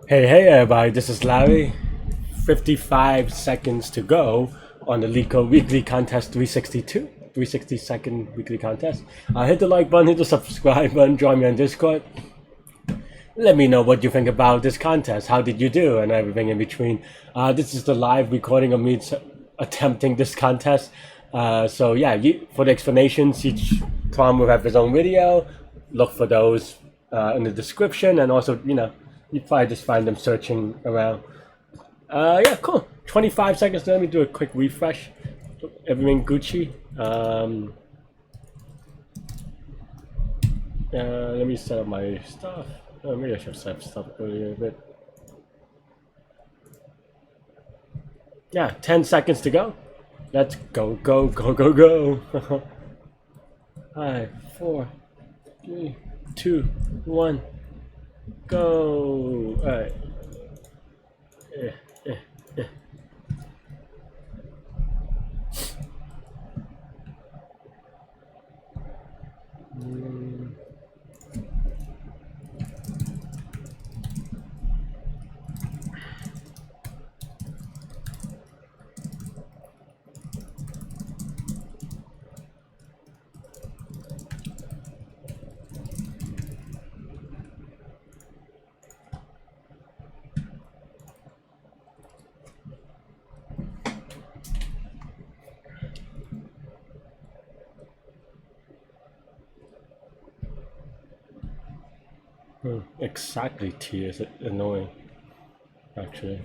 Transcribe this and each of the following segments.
Hey everybody, this is Larry. 55 seconds to go on the Leetcode Weekly Contest 360 weekly contest. Hit the like button, hit the subscribe button, join me on Discord. Let me know what you think about this contest. How did you do and everything in between. This is the live recording of me attempting this contest. So yeah, for the explanations, each prompt will have his own video. Look for those in the description, and also, you probably just find them searching around. Yeah, cool. 25 seconds. Let me do a quick refresh. Everything Gucci. Let me set up my stuff. Maybe I should set up stuff earlier a bit. Yeah, 10 seconds to go. Let's go, go, go, go, go. 5, 4, 3, 2, 1, go. All right. Exactly T is annoying, actually.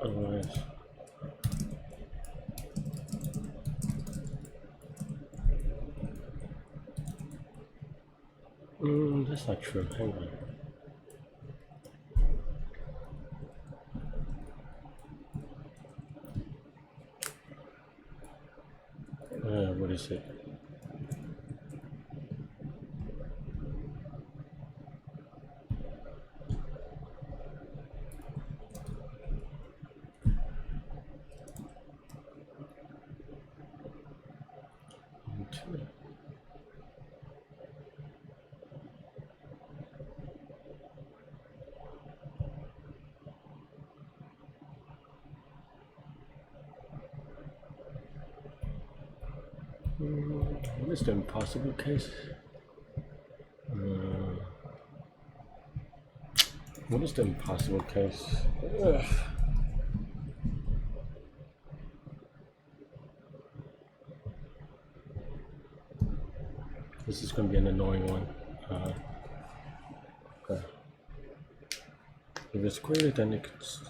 Otherwise. That's not true. Hang on. What is it? What is the impossible case? What is the impossible case? Ugh. This is going to be an annoying one. Okay. If it's greater than it's...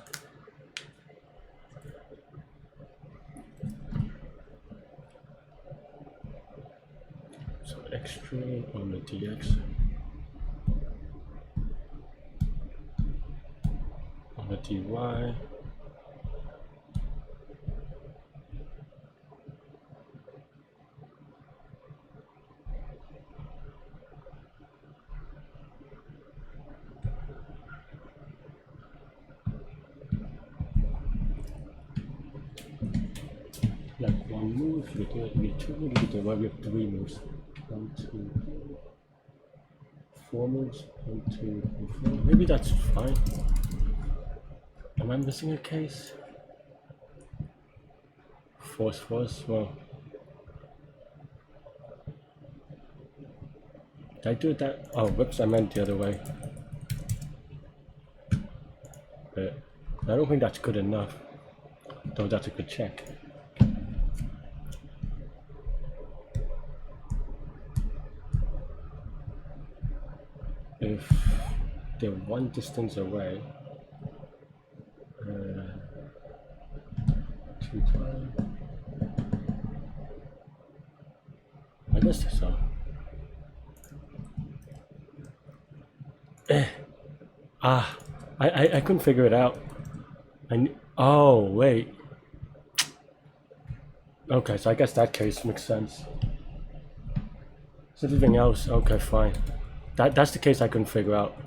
So extreme on the dx. On the dy. Like one move, you do it, you get two moves, you do it, well, we have three moves. 1, 2, 3, 4 moves. 1, 2, 3, 4. Maybe that's fine. Am I missing a case? Force, well. Did I do that? Oh, whoops, I meant the other way. But I don't think that's good enough. Though that's a good check. If they're one distance away, 2 times. I guess so. I couldn't figure it out. Oh, wait. Okay, so I guess that case makes sense. Is anything else? Okay, fine. That's the case I couldn't figure out.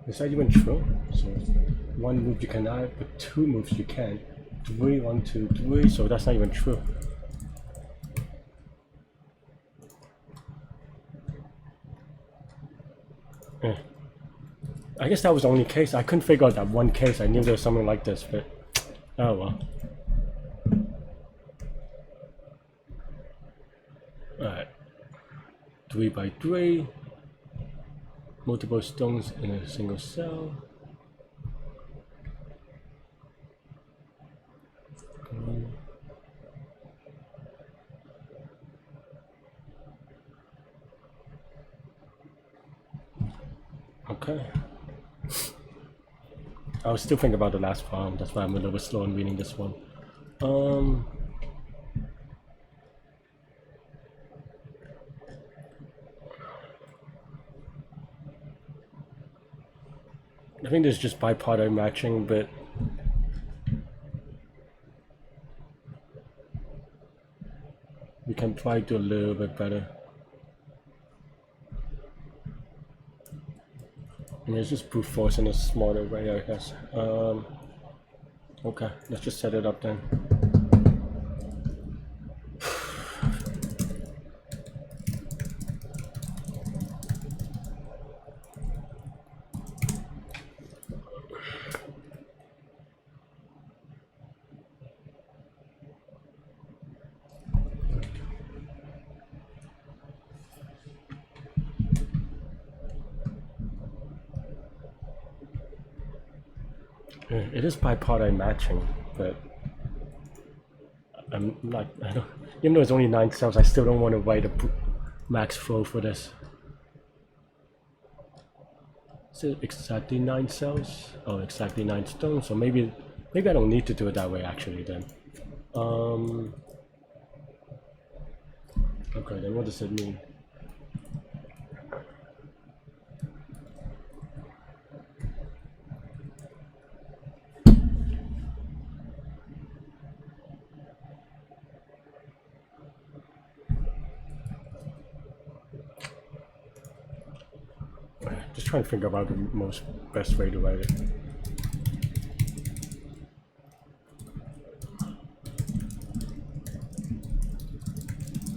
Is that even true? So one move you cannot, but two moves you can. 3, 1, 2, 3. So that's not even true. I guess that was the only case. I couldn't figure out that one case. I knew there was something like this, but oh well. Alright. 3 by 3. Multiple stones in a single cell. Okay. I was still thinking about the last problem. That's why I'm a little bit slow in reading this one. I think there's just bipartite matching, but we can probably do a little bit better. I mean, it's just brute force in a smarter way, I guess. Okay, let's just set it up then. It is bipartite matching, but I'm not. I don't. Even though it's only 9 cells, I still don't want to write a max flow for this. Is it exactly 9 cells? Oh, exactly 9 stones. So maybe I don't need to do it that way actually. Then. Okay, then what does it mean? Just trying to figure out the best way to write it.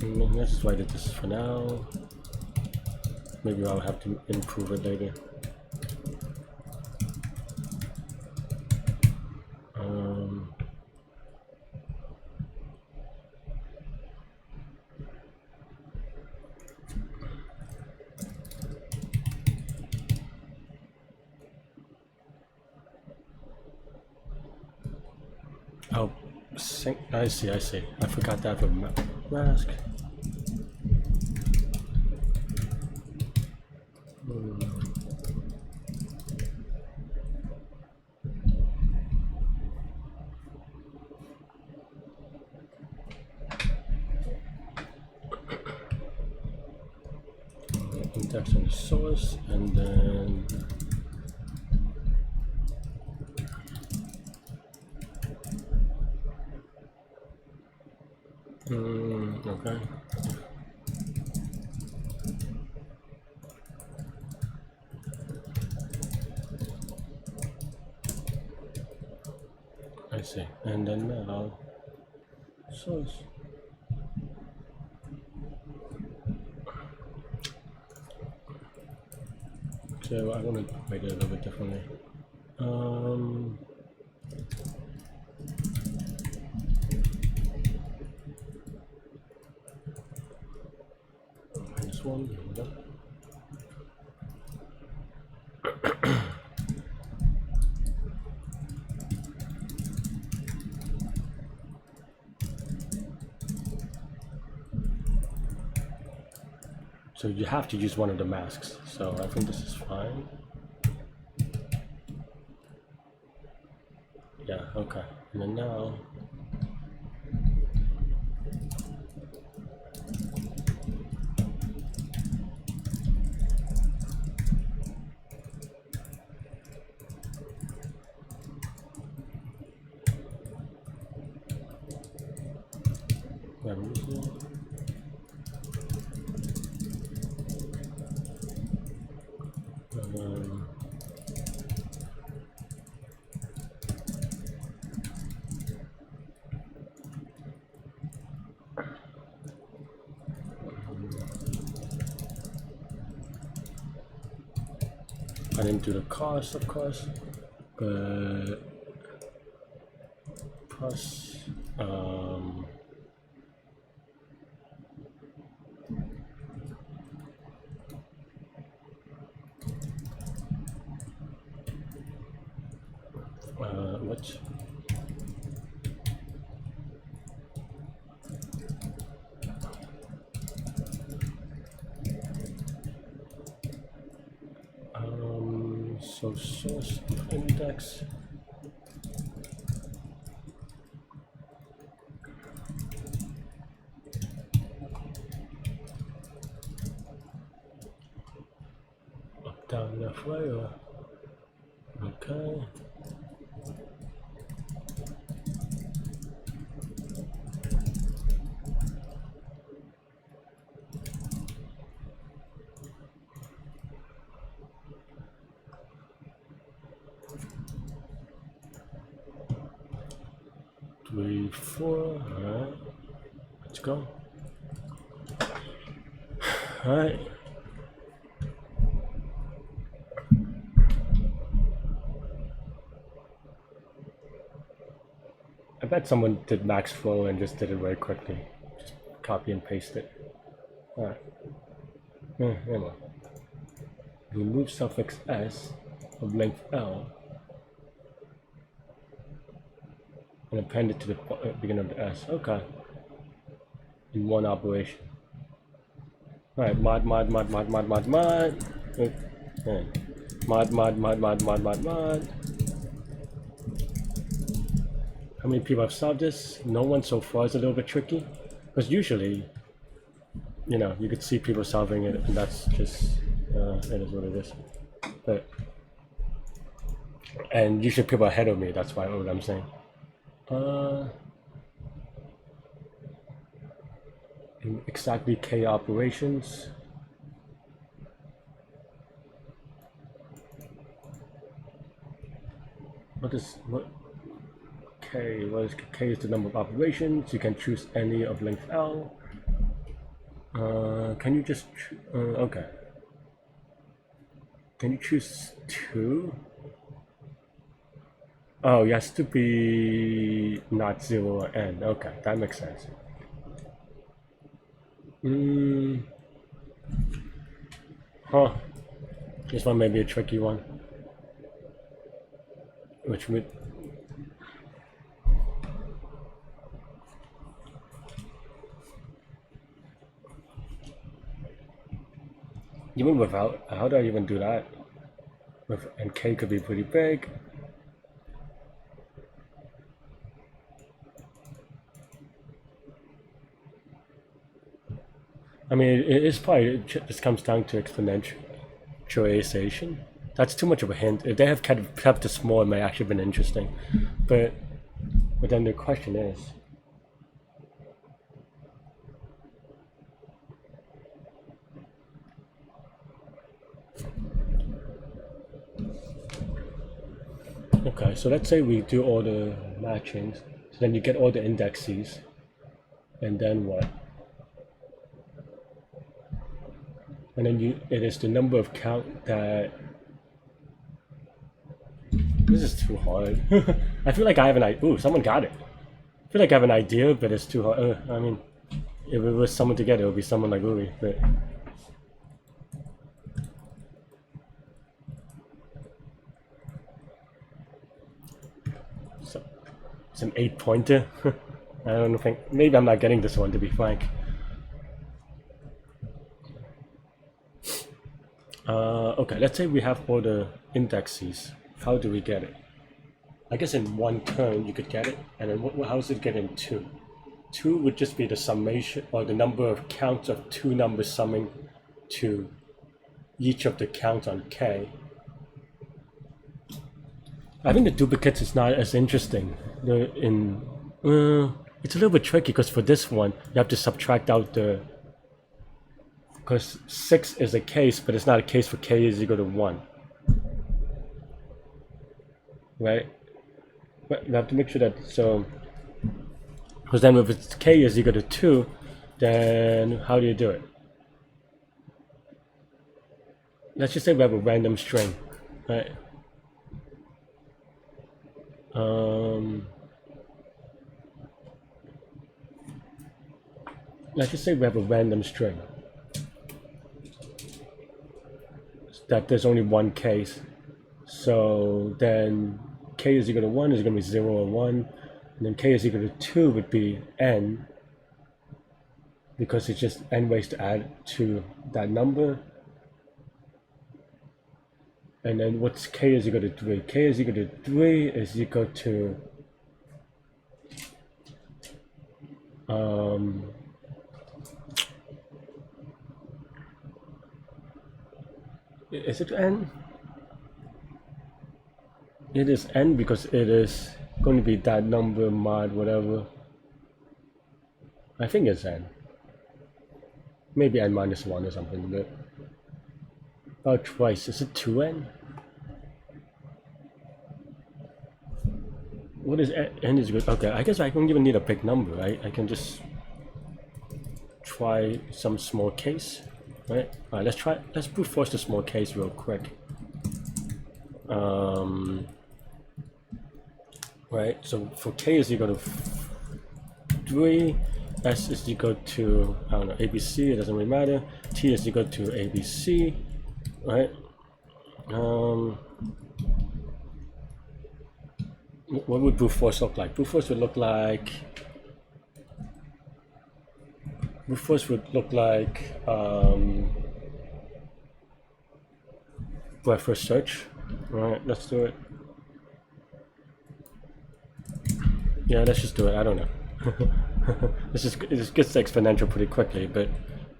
Let's just write it this for now. Maybe I'll have to improve it later. Oh, I see. I forgot that for mask. Index on the source, and then okay. I see. And then now source. So I want to write it a little bit differently. This one. So you have to use one of the masks. So I think this is fine. Yeah, okay. And then now I didn't do the cost, of course, but plus what? So source index. Up, down, left, right, or okay. Three, four, alright. Let's go. Alright. I bet someone did max flow and just did it very quickly. Just copy and paste it. Alright. Anyway. Remove suffix s of length L and append it to the beginning of the s. Okay. In one operation. Alright, mod. Okay. Mod. How many people have solved this? No one so far. Is a little bit tricky. Because usually, you know, you could see people solving it, and that's just, it is what it is. But, and usually people are ahead of me, that's why what I'm saying. Exactly K operations. What is K? K is the number of operations. You can choose any of length L. Can you just okay? Can you choose 2? Oh, it has to be not 0 or n. Okay, that makes sense. Huh. This one may be a tricky one. Which would... Even without... How do I even do that? And K could be pretty big. I mean, it is probably, it just comes down to exponentialization. That's too much of a hint. If they have kept it small, it may actually have been interesting. But then the question is, okay, so let's say we do all the matchings. So then you get all the indexes. And then what? And then it is the number of count that... This is too hard. I feel like I have an idea. Ooh, someone got it. I feel like I have an idea, but it's too hard. I mean, if it was someone to get it, it would be someone like Uri, but... So, it's an 8-pointer. I don't think... Maybe I'm not getting this one, to be frank. Okay, let's say we have all the indexes. How do we get it? I guess in one turn you could get it, and then how is it get in two? Two would just be the summation or the number of counts of two numbers summing to each of the counts on k. I think the duplicates is not as interesting. It's a little bit tricky because for this one you have to subtract out the, because 6 is a case, but it's not a case for k is equal to 1. Right? But you have to make sure that, so, because then if it's k is equal to 2, then how do you do it? Let's just say we have a random string, right? Let's just say we have a random string that there's only one case. So then k is equal to 1 is going to be 0 or 1, and then k is equal to 2 would be n, because it's just n ways to add to that number. And then what's k is equal to 3? K is equal to 3 is equal to is it n? It is n because it is going to be that number mod whatever. I think it's n. Maybe n minus 1 or something, but about twice. Is it 2n? What is n is good? Okay, I guess I don't even need a big number, right? I can just try some small case, right? All right, let's brute force the small case real quick. Right, so for k is equal to 3, s is equal to, I don't know, abc, it doesn't really matter, t is equal to abc, right? What would brute force look like? Brute force would look like breadth search. Alright, let's do it. Yeah, let's just do it. I don't know. This gets exponential pretty quickly, but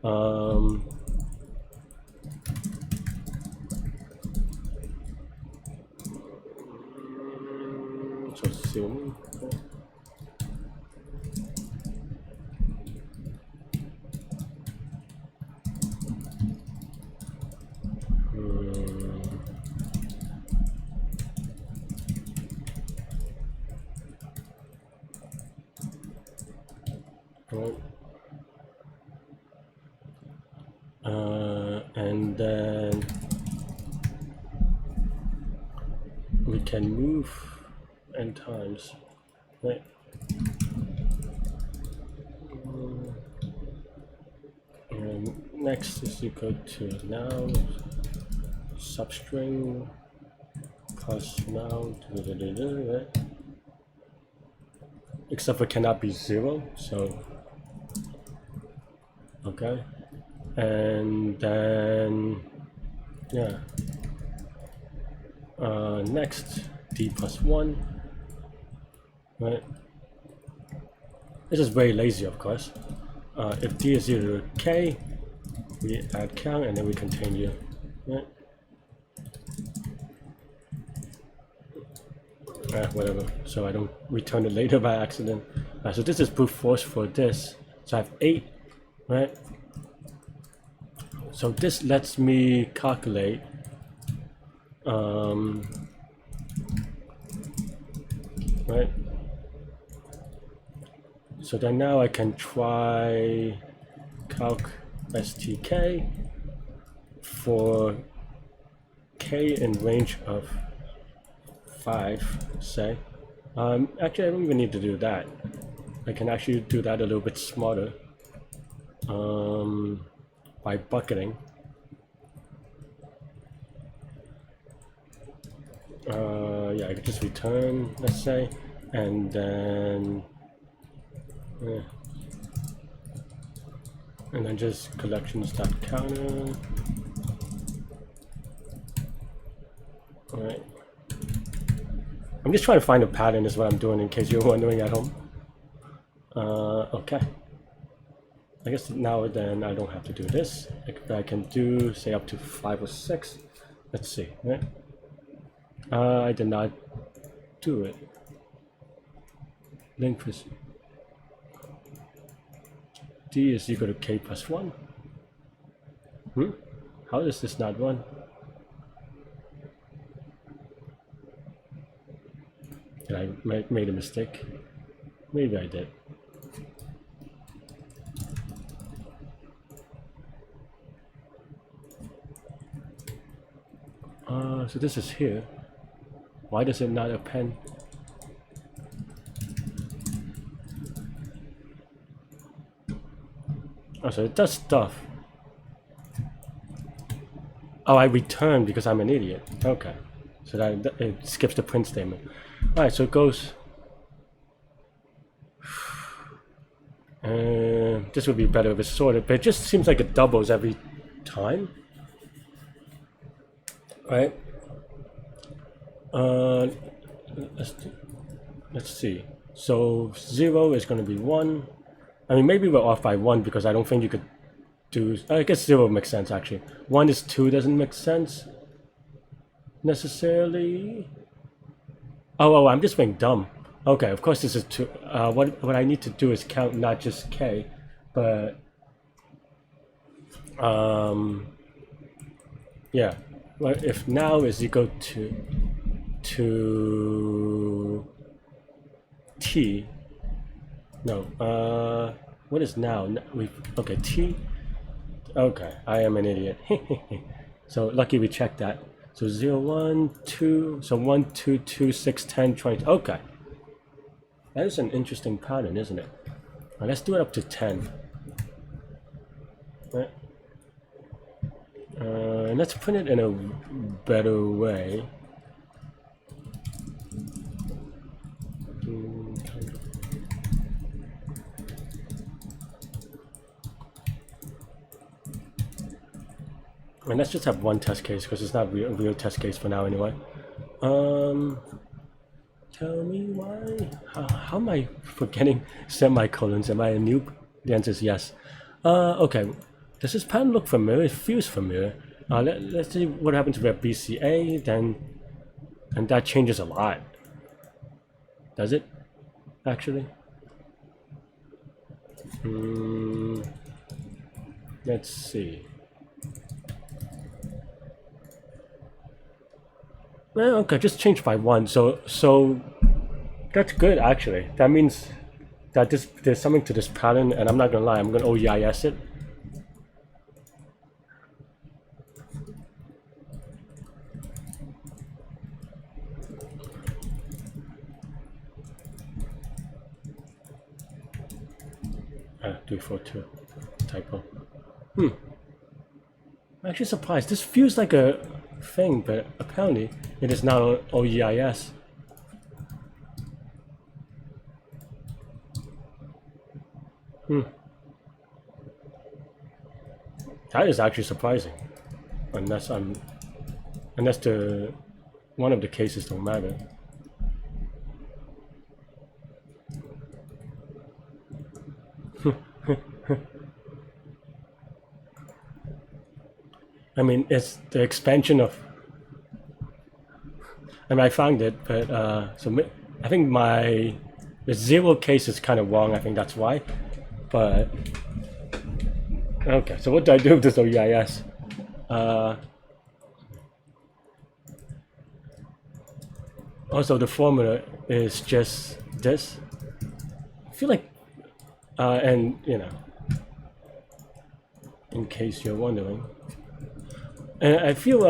so soon. And then we can move n times, right? And next is equal to now substring plus now, right? Except for cannot be 0, so okay. And then yeah, next d plus 1, right? This is very lazy, of course. If d is equal to k, we add count and then we continue, right? Whatever, so I don't return it later by accident. So this is brute force for this. So I have 8, right? So this lets me calculate right? So then now I can try calc stk for k in range of 5, say. Actually, I don't even need to do that. I can actually do that a little bit smarter by bucketing. Yeah, I could just return, let's say, and then just collections.counter. Alright. I'm just trying to find a pattern is what I'm doing in case you're wondering at home. Okay. I guess now then I don't have to do this. I can do say up to 5 or 6. Let's see. Right? I did not do it. Link plus D is equal to K plus 1. How is this not 1? Did I made a mistake? Maybe I did. So this is here. Why does it not append? Oh, so it does stuff. Oh, I returned because I'm an idiot. Okay. So that it skips the print statement. Alright, so it goes. This would be better if it's sorted, but it just seems like it doubles every time. Right? Let's see. So 0 is going to be 1. I mean, maybe we're off by 1 because I don't think you could do. I guess 0 makes sense actually. 1 is 2 doesn't make sense necessarily. Oh, I'm just being dumb. Okay, of course this is 2. What I need to do is count not just K, but yeah. Well, if now is equal to T. No. What is now? Okay, T. Okay, I am an idiot. So lucky we checked that. So 0, 1, 2. So 1, 2, 2, 6, 10, 20. Okay. That is an interesting pattern, isn't it? Right, let's do it up to 10. Right. And let's print it in a better way. And let's just have one test case because it's not a real test case for now anyway. Tell me why. How am I forgetting semicolons? Am I a noob? The answer is yes. Okay. Does this pattern look familiar? It feels familiar. Let's see what happens with BCA then, and that changes a lot. Does it? Actually? Let's see. Well, okay, just change by 1. So that's good actually. That means that there's something to this pattern, and I'm not gonna lie, I'm gonna OEIS it. Ah, 342 typo. I'm actually surprised. This feels like a thing, but apparently it is now OEIS. That is actually surprising. Unless the one of the cases don't matter. I mean, it's the expansion of. I mean, I found it, but so I think the 0 case is kind of wrong. I think that's why. But okay, so what do I do with this OEIS? Also, the formula is just this. I feel like, and you know, in case you're wondering. And I feel,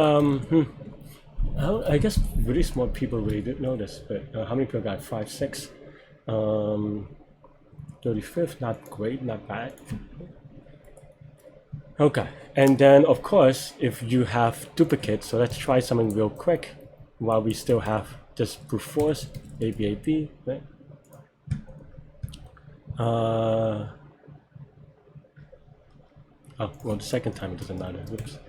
I guess really smart people really didn't know this, but how many people got 5, 6? 35th, not great, not bad. Okay, and then of course, if you have duplicates, so let's try something real quick while we still have this brute force, ABAB, right? Oh, well, the second time it doesn't matter. Whoops.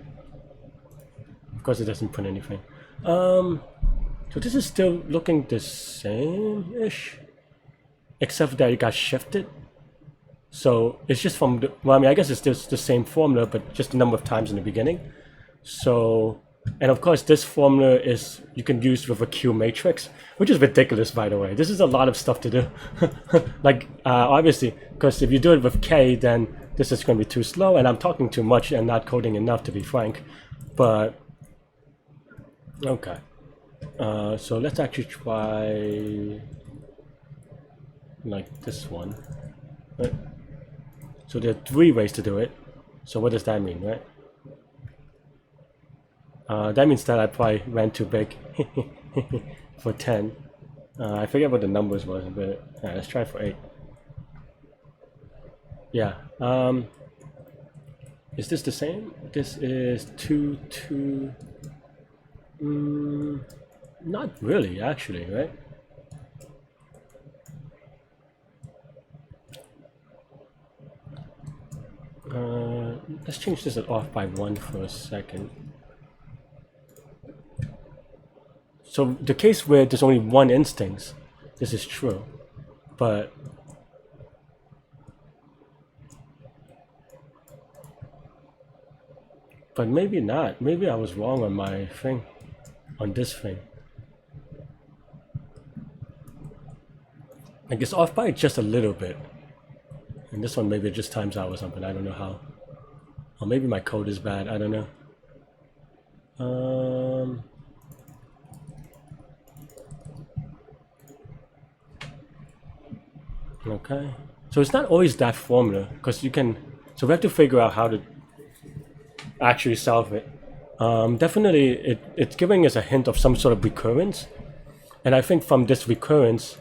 Of course, it doesn't print anything. So this is still looking the same-ish, except that it got shifted. So it's just from the, well, I mean, I guess it's just the same formula, but just the number of times in the beginning. So, and of course, this formula is you can use with a Q matrix, which is ridiculous, by the way. This is a lot of stuff to do. Like, obviously, because if you do it with K, then this is going to be too slow, and I'm talking too much and not coding enough, to be frank. But, okay. So let's actually try like this one. Right? So there are 3 ways to do it. So what does that mean, right? That means that I probably ran too big for 10. I forget what the numbers was, but let's try for 8. Yeah. Is this the same? This is 2, 2. Not really, actually, right? Let's change this off by 1 for a second. So the case where there's only 1 instance, this is true, but maybe not. Maybe I was wrong on my thing, on this thing. Like it's off by just a little bit. And this one maybe it just times out or something. I don't know how. Or maybe my code is bad. I don't know. Okay. So it's not always that formula, because you can. So we have to figure out how to actually solve it. Definitely, it's giving us a hint of some sort of recurrence, and I think from this recurrence,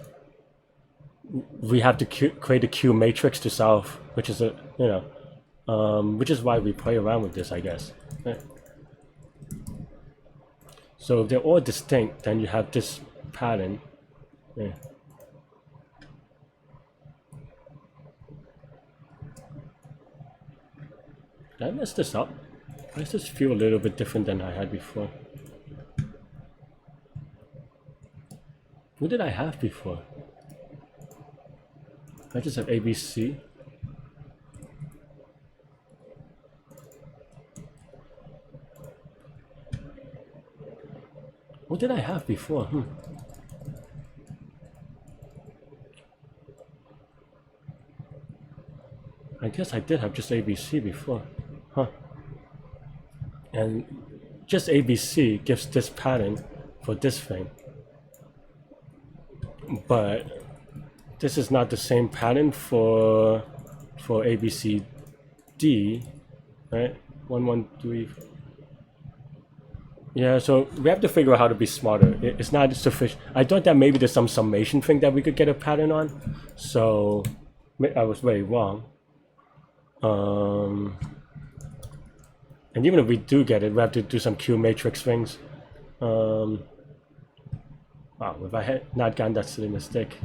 we have to create a Q matrix to solve, which is which is why we play around with this, I guess. Right. So if they're all distinct, then you have this pattern. Yeah. Did I mess this up? Why does this feel a little bit different than I had before? What did I have before? I just have ABC. What did I have before? I guess I did have just ABC before. Huh. And just ABC gives this pattern for this thing. But this is not the same pattern for ABCD, right? 1, 1, 3. Yeah, so we have to figure out how to be smarter. It's not sufficient. I thought that maybe there's some summation thing that we could get a pattern on. So I was very wrong. And even if we do get it, we have to do some Q matrix things. Wow, if I had not gotten that silly mistake.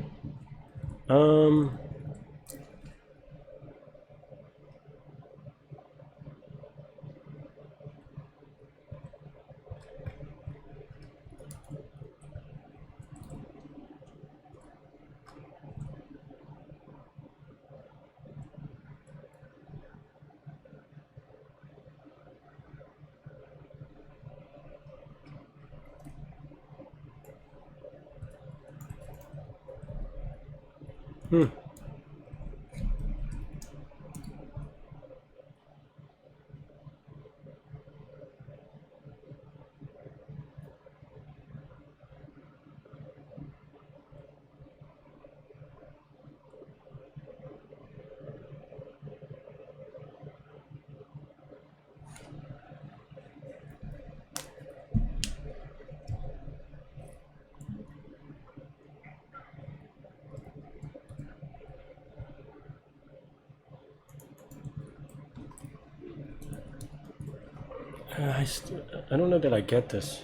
I don't know that I get this.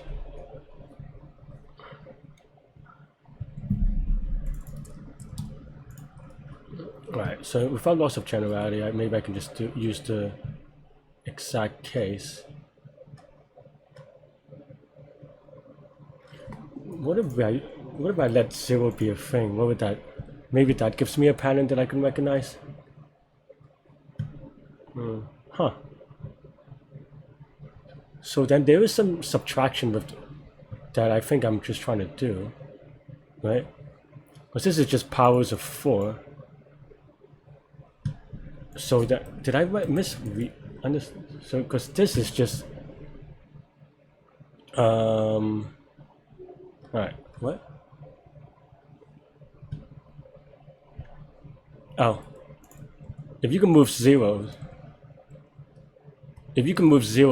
Right, so without loss of generality, maybe I can just use the exact case. what if I let 0 be a thing? What would that, maybe that gives me a pattern that I can recognize? Huh. So then there is some subtraction with that I think I'm just trying to do, right? Because this is just powers of 4. So that, did I understand? So because this is just alright, what? Oh, if you can move 0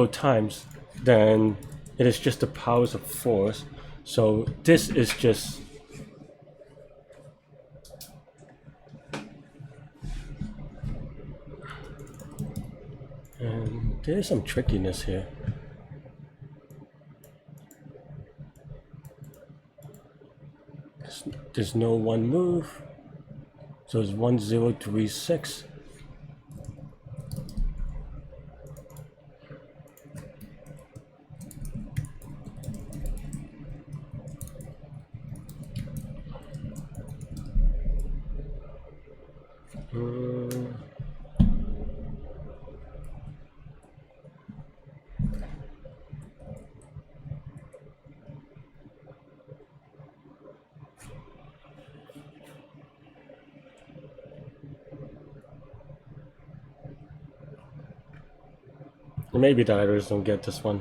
times, then it is just the powers of 4s. So this is just there's some trickiness here. There's no one move, so it's 1 0 3 6. Maybe the others don't get this one.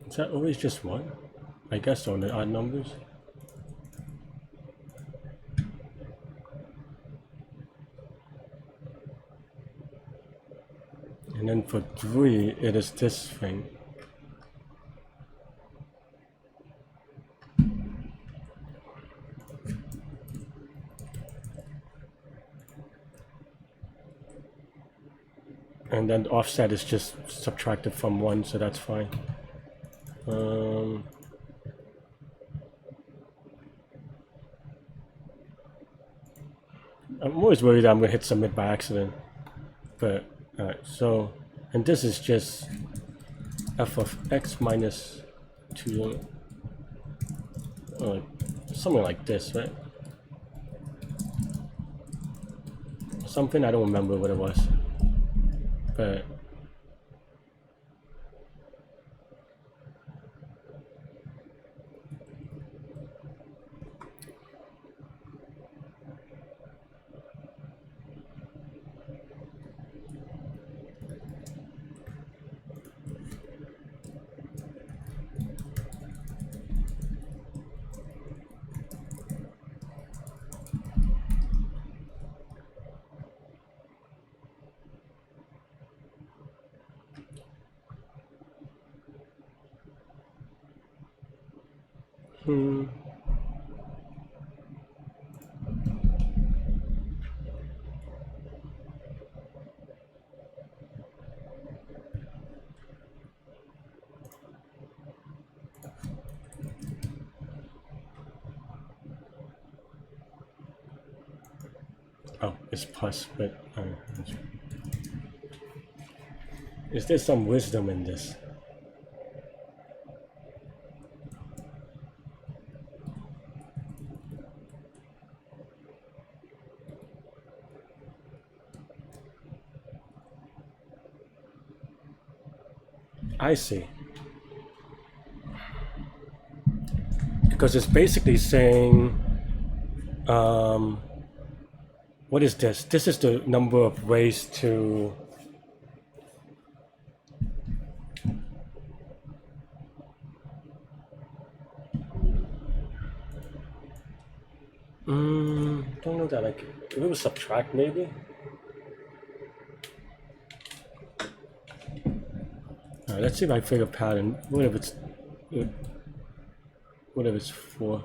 Is that always just 1? I guess on the odd numbers. And then for 3, it is this thing. And then the offset is just subtracted from 1, so that's fine. I'm always worried that I'm gonna hit submit by accident. But alright, so, and this is just f of x minus 2, something like this, right? Something, I don't remember what it was, but oh, it's plus, but is there some wisdom in this? I see. Because it's basically saying, what is this? This is the number of ways to don't know that, like, if it was subtract maybe? Alright, let's see if I figure a pattern. What if it's what if it's 4?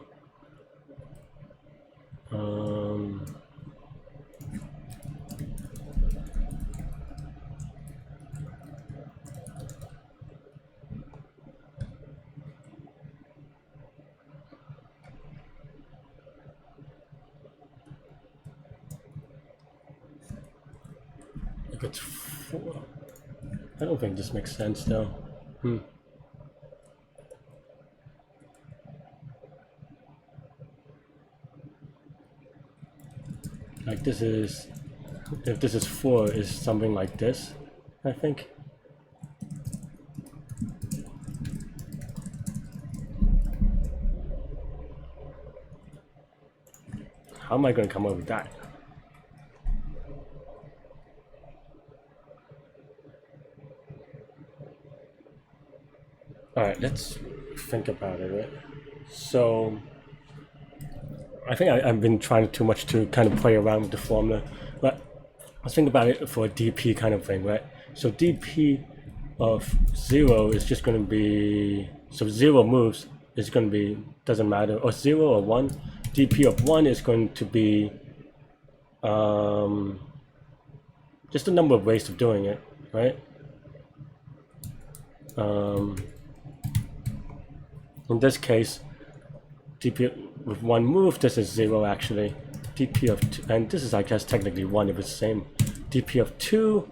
If it's 4, I don't think this makes sense though. Like this is, if this is 4, is something like this, I think. How am I going to come up with that? Alright, let's think about it, right? So, I think I've been trying too much to kind of play around with the formula, but let's think about it for a DP kind of thing, right? So DP of 0 is just going to be, so 0 moves is going to be, doesn't matter, or 0 or 1. DP of 1 is going to be just a number of ways of doing it, right? In this case, DP with 1 move, this is 0 actually. DP of 2, and this is I guess technically 1 if it's the same. DP of 2,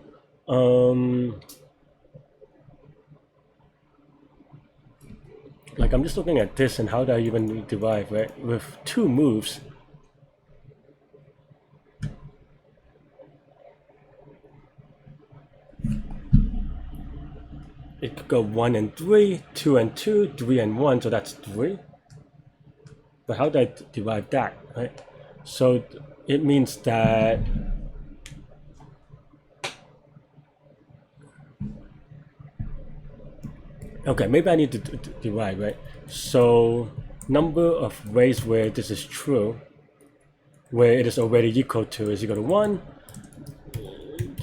like I'm just looking at this and how do I even derive, right? With 2 moves, it could go 1 and 3, 2 and 2, 3 and 1, so that's 3. But how do I derive that, right? So it means that okay, maybe I need to derive, right? So number of ways where this is true, where it is already equal to is equal to 1,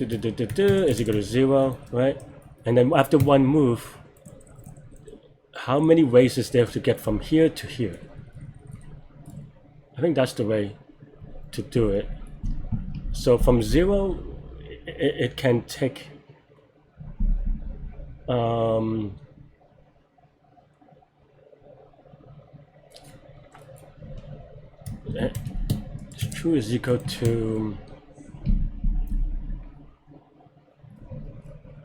is equal to 0, right? And then after 1 move, how many ways is there to get from here to here? I think that's the way to do it. So from 0, it can take true is equal to,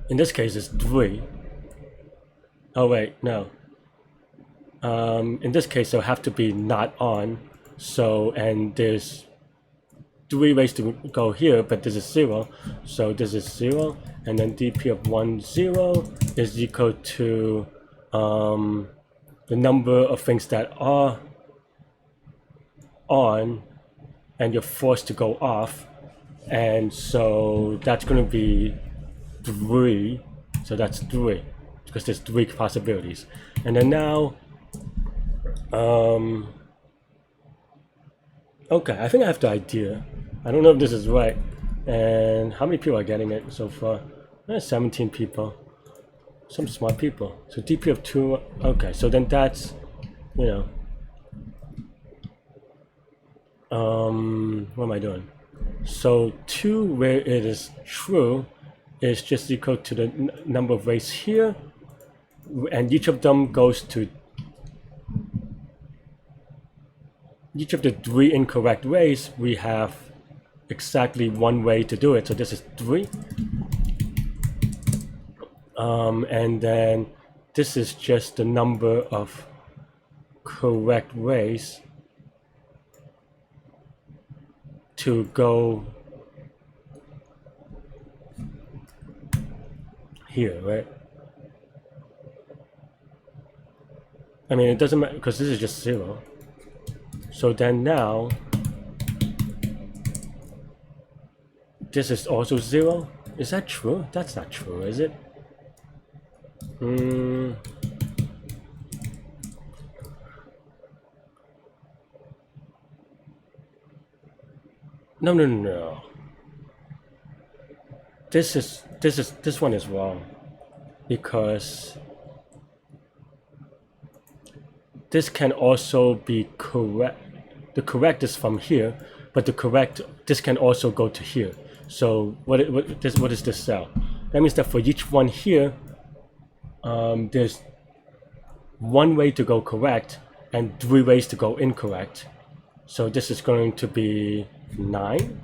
in this case it's 3. Oh wait, no. In this case it'll have to be not on. So, and there's 3 ways to go here, but this is 0. So this is 0, and then DP of 1, 0 is equal to the number of things that are on and you're forced to go off. And so that's going to be 3. So that's 3, because there's 3 possibilities. And then now, okay, I think I have the idea. I don't know if this is right. And how many people are getting it so far? 17 people. Some smart people. So DP of 2, okay, so then that's, you know, what am I doing? So 2 where it is true is just equal to the number of ways here, and each of them goes to each of the 3 incorrect ways. We have exactly 1 way to do it, so this is 3. And then this is just the number of correct ways to go here, right? I mean, it doesn't matter because this is just 0. So then now, this is also 0. Is that true? That's not true, is it? No. This one is wrong, because this can also be correct. The correct is from here, but this can also go to here. So what is this cell? That means that for each one here, there's one way to go correct and 3 ways to go incorrect. So this is going to be 9.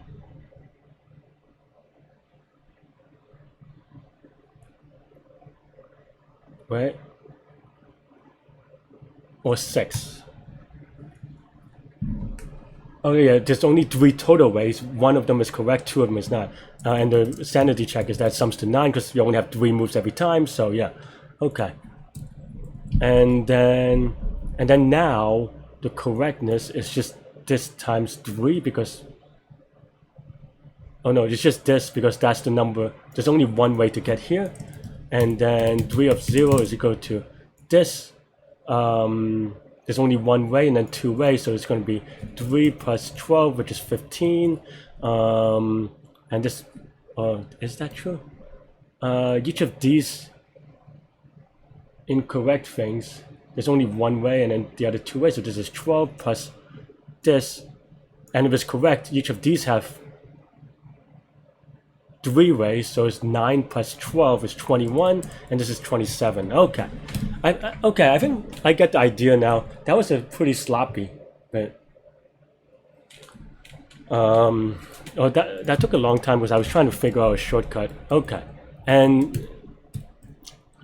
Right? Or 6. Oh yeah, there's only 3 total ways. One of them is correct, 2 of them is not. And the sanity check is that sums to 9 because you only have 3 moves every time. So yeah, okay. And then now the correctness is just this times 3 because. Oh no, it's just this because that's the number. There's only one way to get here, and then 3 of 0 is equal to this. There's only one way and then 2 ways, so it's going to be 3 plus 12, which is 15. And this, is that true? Each of these incorrect things, there's only one way and then the other 2 ways, so this is 12 plus this. And if it's correct, each of these have 3 ways, so it's 9 plus 12 is 21, and this is 27. Okay. Okay, I think I get the idea now. That was a pretty sloppy, but that took a long time because I was trying to figure out a shortcut. Okay, and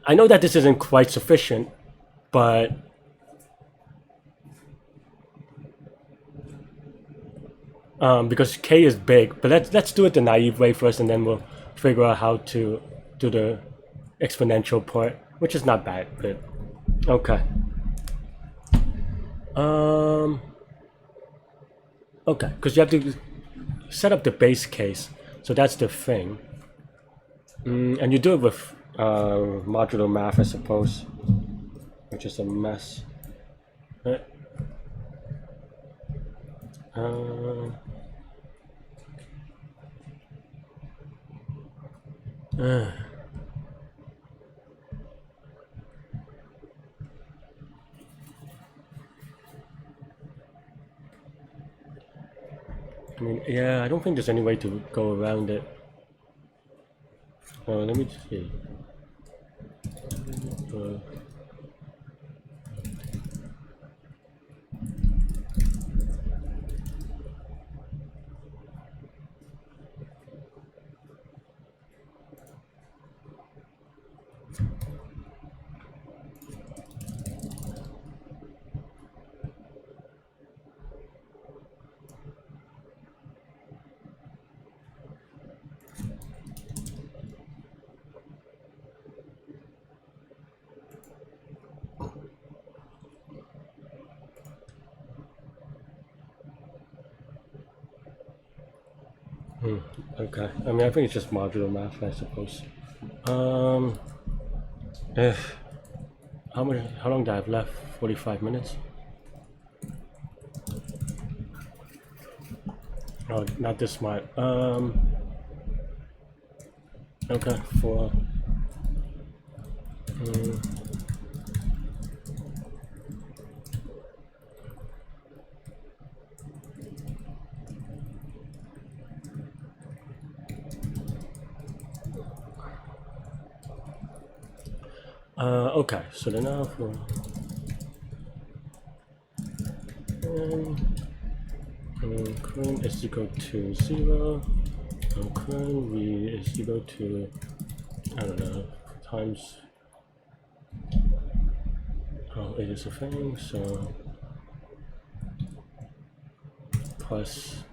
I know that this isn't quite sufficient, but because k is big, but let's do it the naive way first, and then we'll figure out how to do the exponential part, which is not bad, but okay. Okay, because you have to set up the base case, so that's the thing. And you do it with modular math, I suppose, which is a mess. I mean, yeah, I don't think there's any way to go around it. Let me see. Okay, I mean, I think it's just modular math, I suppose. How long do I have left? 45 minutes? Oh, not this smart. Okay, 4. Okay, so then now for current is equal to 0, current V is equal to, I don't know, times, it is a thing, so plus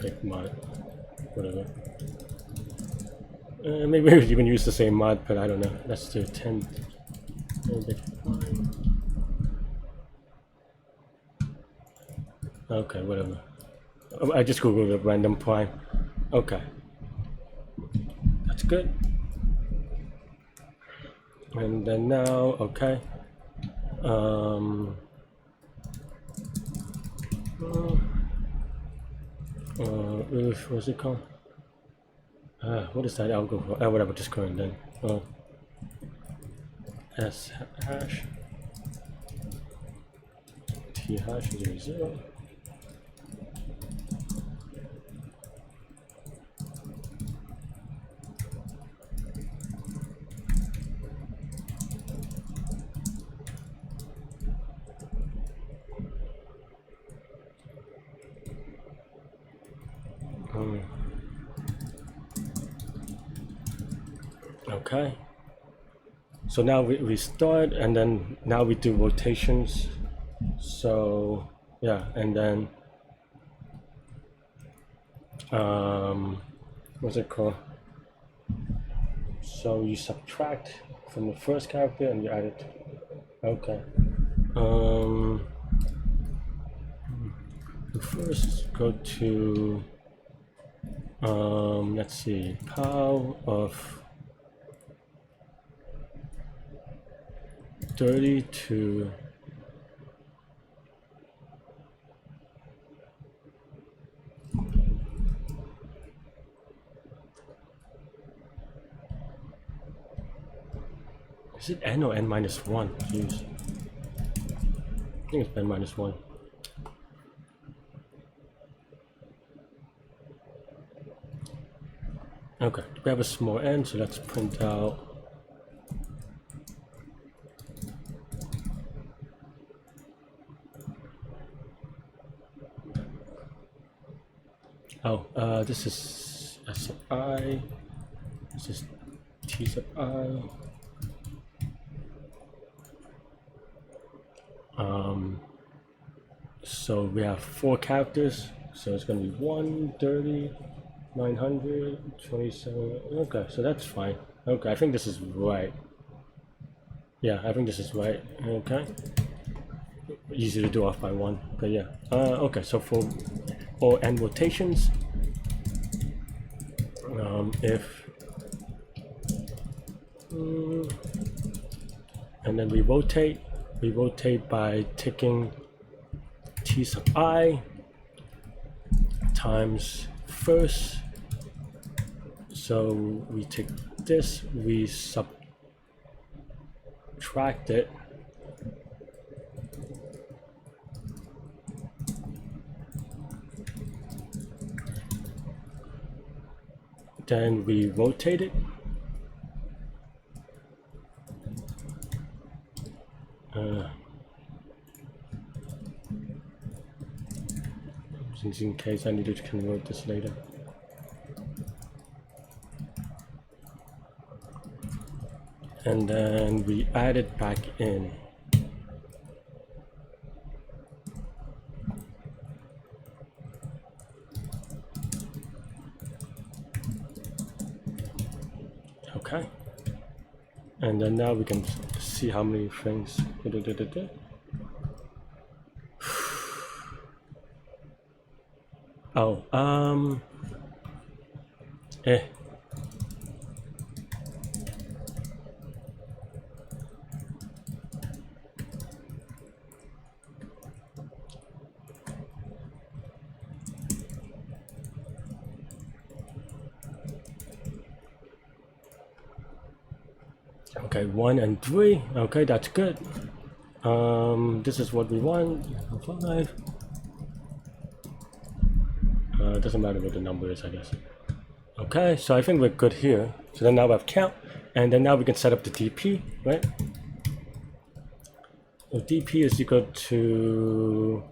big mod, whatever. Maybe we even use the same mod, but I don't know. Let's do 10. Okay, whatever. I just googled a random prime. Okay, that's good. And then now, okay. What's it called? What is that algo for? Whatever, just current then. S hash T hash 00. Okay. So now we start, and then now we do rotations. So yeah, and then what's it called? So you subtract from the first character and you add it. Okay. First go to let's see, pow of 30 to is it n or n minus 1? Jeez. I think it's n minus 1. Okay, we have a small n, so let's print out this is S sub I, this is T sub I. So we have 4 characters, so it's going to be 130, 900, 27. Okay, so that's fine. Okay, I think this is right. Yeah, I think this is right. Okay, easy to do off by 1, but yeah. Okay, so for all n rotations, if and then we rotate by taking T sub I times first. So we take this, we subtract it, then we rotate it. Just in case I needed to convert this later. And then we add it back in. Okay. And then now we can see how many things. Oh, okay, 1 and 3. Okay, that's good. This is what we want. 5. Doesn't matter what the number is, I guess. Okay, so I think we're good here. So then now we have count, and then now we can set up the DP, right? So DP is equal to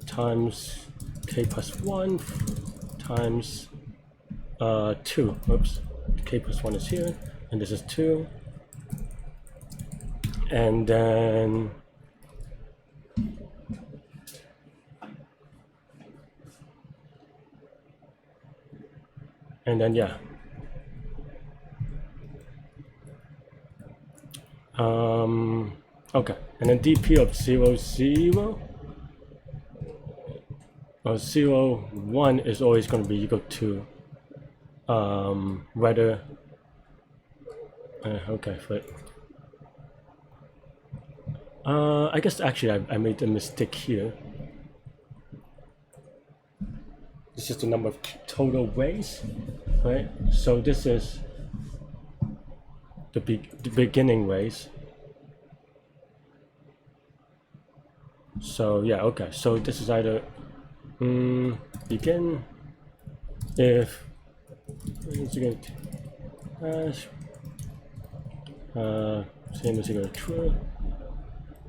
times k plus 1 times 2. Oops, k plus 1 is here, and this is 2. And then yeah. Okay, and then DP of 0, 0 or 0, 1 is always going to be equal to whether okay, but I guess actually I made a mistake here. This is the number of total ways, right? So this is the beginning ways. So yeah, okay. So this is either begin if it's equal to hash same is equal to true.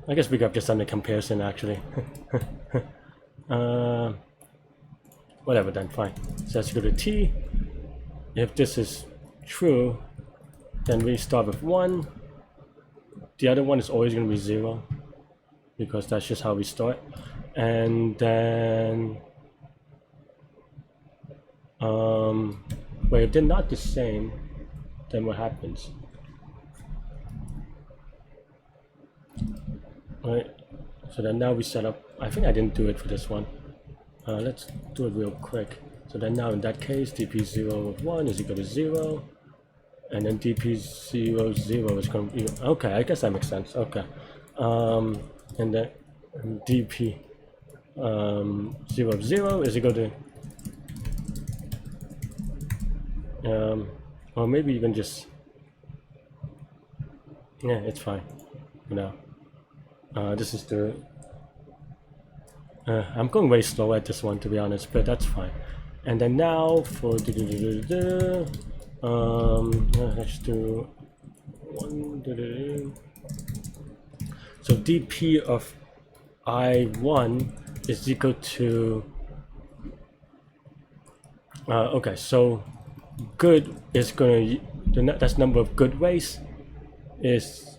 I guess we could have just done the comparison actually. Whatever then, fine. So that's equal to t. If this is true, then we start with 1. The other one is always going to be 0, because that's just how we start. And then but if they're not the same, then what happens? Right, so then now we set up, I think I didn't do it for this one. Let's do it real quick. So then now in that case, dp0 of 1 is equal to 0, and then dp0 0 is going to be, okay, I guess that makes sense. Okay, and then dp 0 of 0 is equal to or maybe even just, yeah, it's fine for now. This is the I'm going way slow at this one, to be honest, but that's fine. And then now for let's do 1. So dp of I1 is equal to okay, so good is going to, that's number of good ways is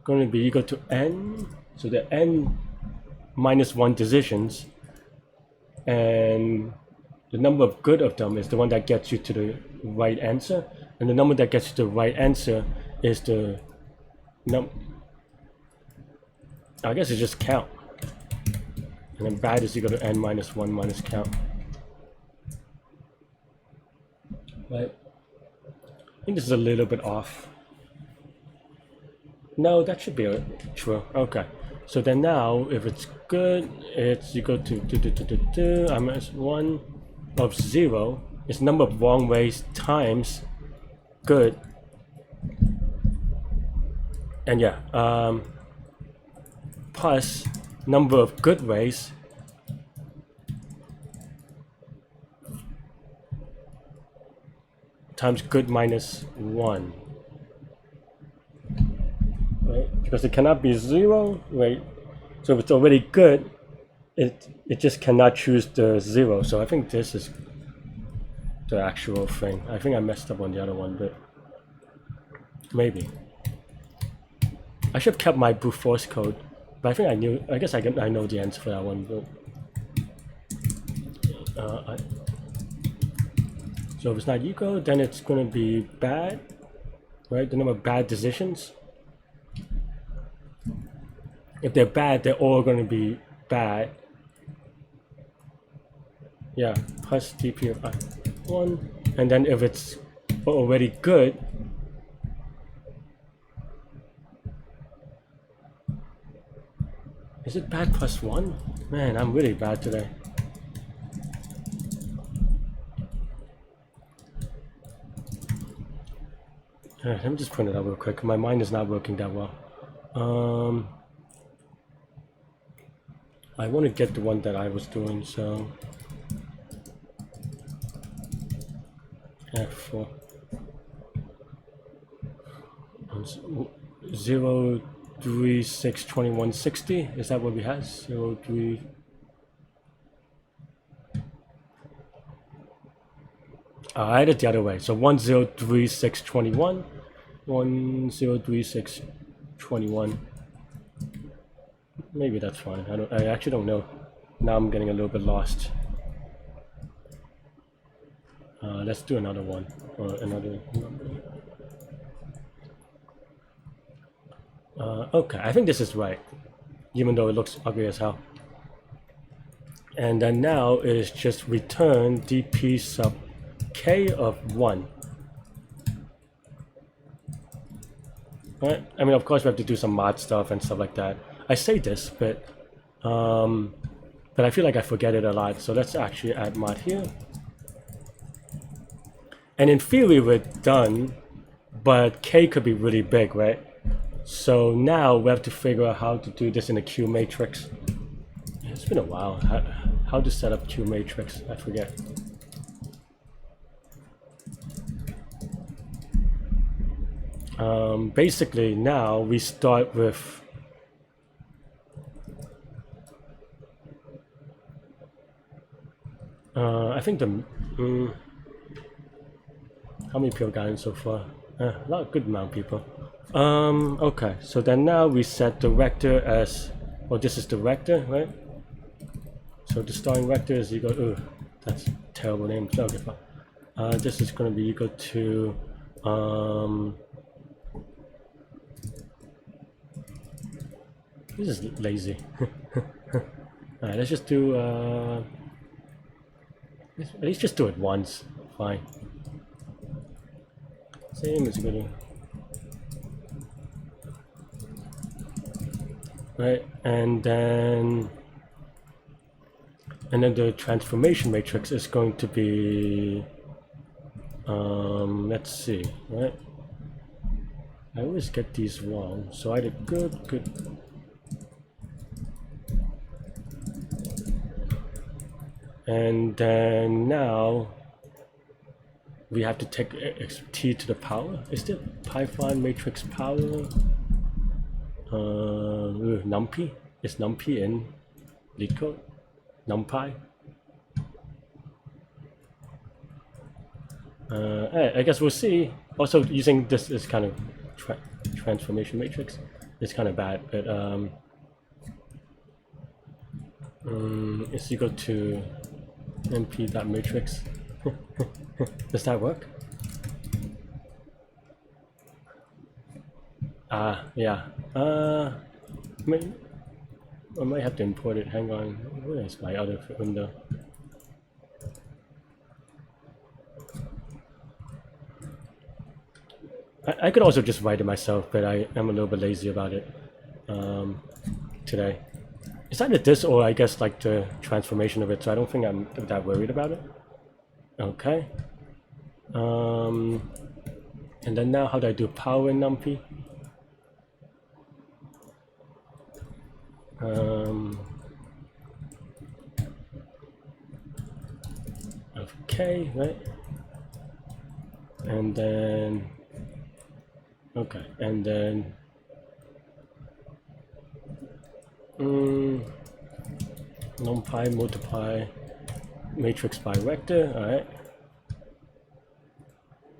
going to be equal to n. So the n minus 1 decisions, and the number of good of them is the one that gets you to the right answer, and the number that gets you to the right answer is the I guess it's just count, and then bad is equal to n minus 1 minus count. Right? I think this is a little bit off. No, that should be true. Okay. So then now, if it's good, it's equal to I minus 1 of 0 is number of wrong ways times good. And yeah, plus number of good ways times good minus 1. Right? Because it cannot be 0, right? So if it's already good, it just cannot choose the 0. So I think this is the actual thing. I think I messed up on the other one, but maybe. I should have kept my brute force code, but I think I guess I know the answer for that one, but so if it's not equal, then it's going to be bad, right? The number of bad decisions. If they're bad, they're all going to be bad. Yeah, plus dp of I1. And then if it's already good, is it bad plus 1? Man, I'm really bad today. Let me just print it out real quick. My mind is not working that well. I want to get the one that I was doing, so F4 0362160. Is that what we have? 03. I did it the other way. So 103621, 103621. Maybe that's fine. I actually don't know. Now I'm getting a little bit lost. Let's do another one, or another number. Okay, I think this is right, even though it looks ugly as hell. And then now it is just return dp sub k of 1. right? I mean, of course, we have to do some mod stuff and stuff like that. I say this, but I feel like I forget it a lot. So let's actually add mod here. And in theory, we're done, but K could be really big, right? So now we have to figure out how to do this in a Q matrix. It's been a while. How to set up Q matrix? I forget. Basically, now we start with I think the how many people got in so far? A lot of good amount of people. Okay, so then now we set the vector as, well, this is the vector, right? So the starting vector is equal, that's a terrible name. Okay, fine. This is going to be equal to this is lazy. Alright, let's just do at least just do it once. Fine. Same as good. Right, and then the transformation matrix is going to be let's see, right? I always get these wrong, so I did good. And then now we have to take t to the power. Is there Python matrix power? NumPy? Is NumPy in Leetcode? NumPy? I guess we'll see. Also, using this is kind of transformation matrix. It's kind of bad, but it's equal to np.matrix. Does that work? Yeah. I might have to import it. Hang on. Where is my other window? I could also just write it myself, but I am a little bit lazy about it today. It's either this or I guess like the transformation of it, so I don't think I'm that worried about it. Okay. And then now how do I do power in NumPy? Okay, right? And then okay, and then NumPy multiply matrix by vector. All right.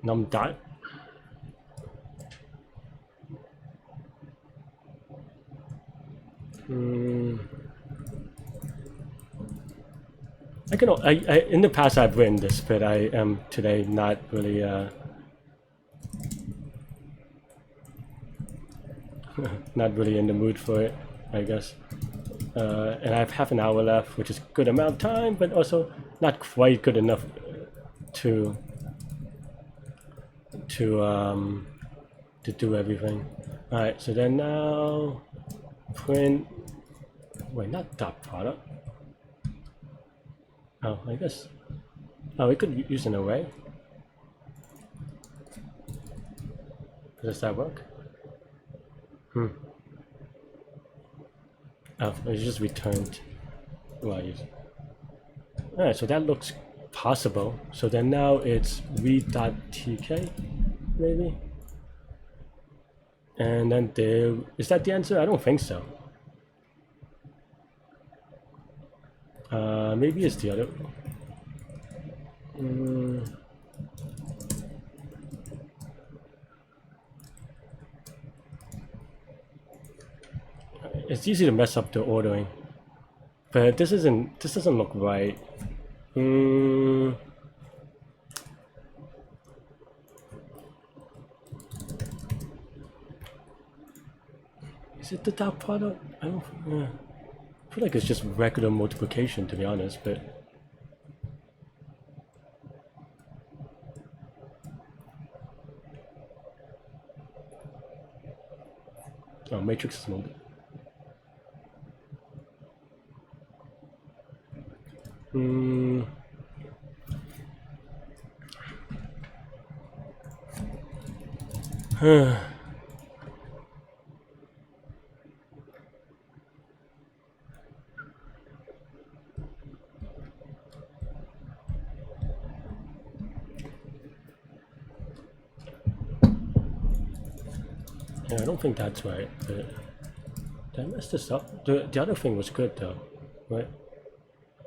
Num dot. I in the past I've written this, but I am today not really not really in the mood for it, I guess. And I have half an hour left, which is a good amount of time, but also not quite good enough to do everything. All right, so then now print. Wait, not dot product. Oh, I guess. Oh, we could use an array. Does that work? Oh, it's just returned. Alright, so that looks possible. So then now it's read.tk, maybe? And then there, is that the answer? I don't think so. Maybe it's the other. It's easy to mess up the ordering, but this doesn't look right. Is it the dot product? I don't. I feel like it's just regular multiplication, to be honest, but Oh, matrix is molded. Yeah, I don't think that's right, but did I mess this up? The other thing was good though, right?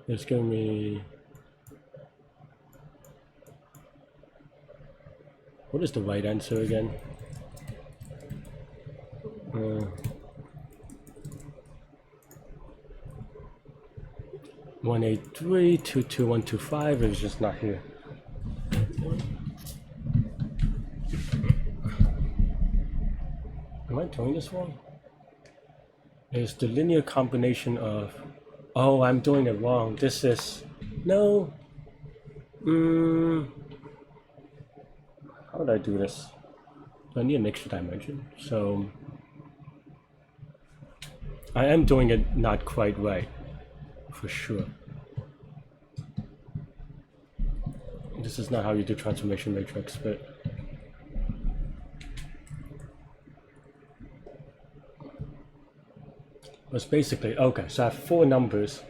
It's giving me... What is the right answer again? 183.22125 is just not here. Am I doing this wrong? It's the linear combination of... Oh, I'm doing it wrong. This is... No. How would I do this? I need an extra dimension. So... I am doing it not quite right. For sure. This is not how you do transformation matrix, but... It's basically... Okay, so I have 4 numbers.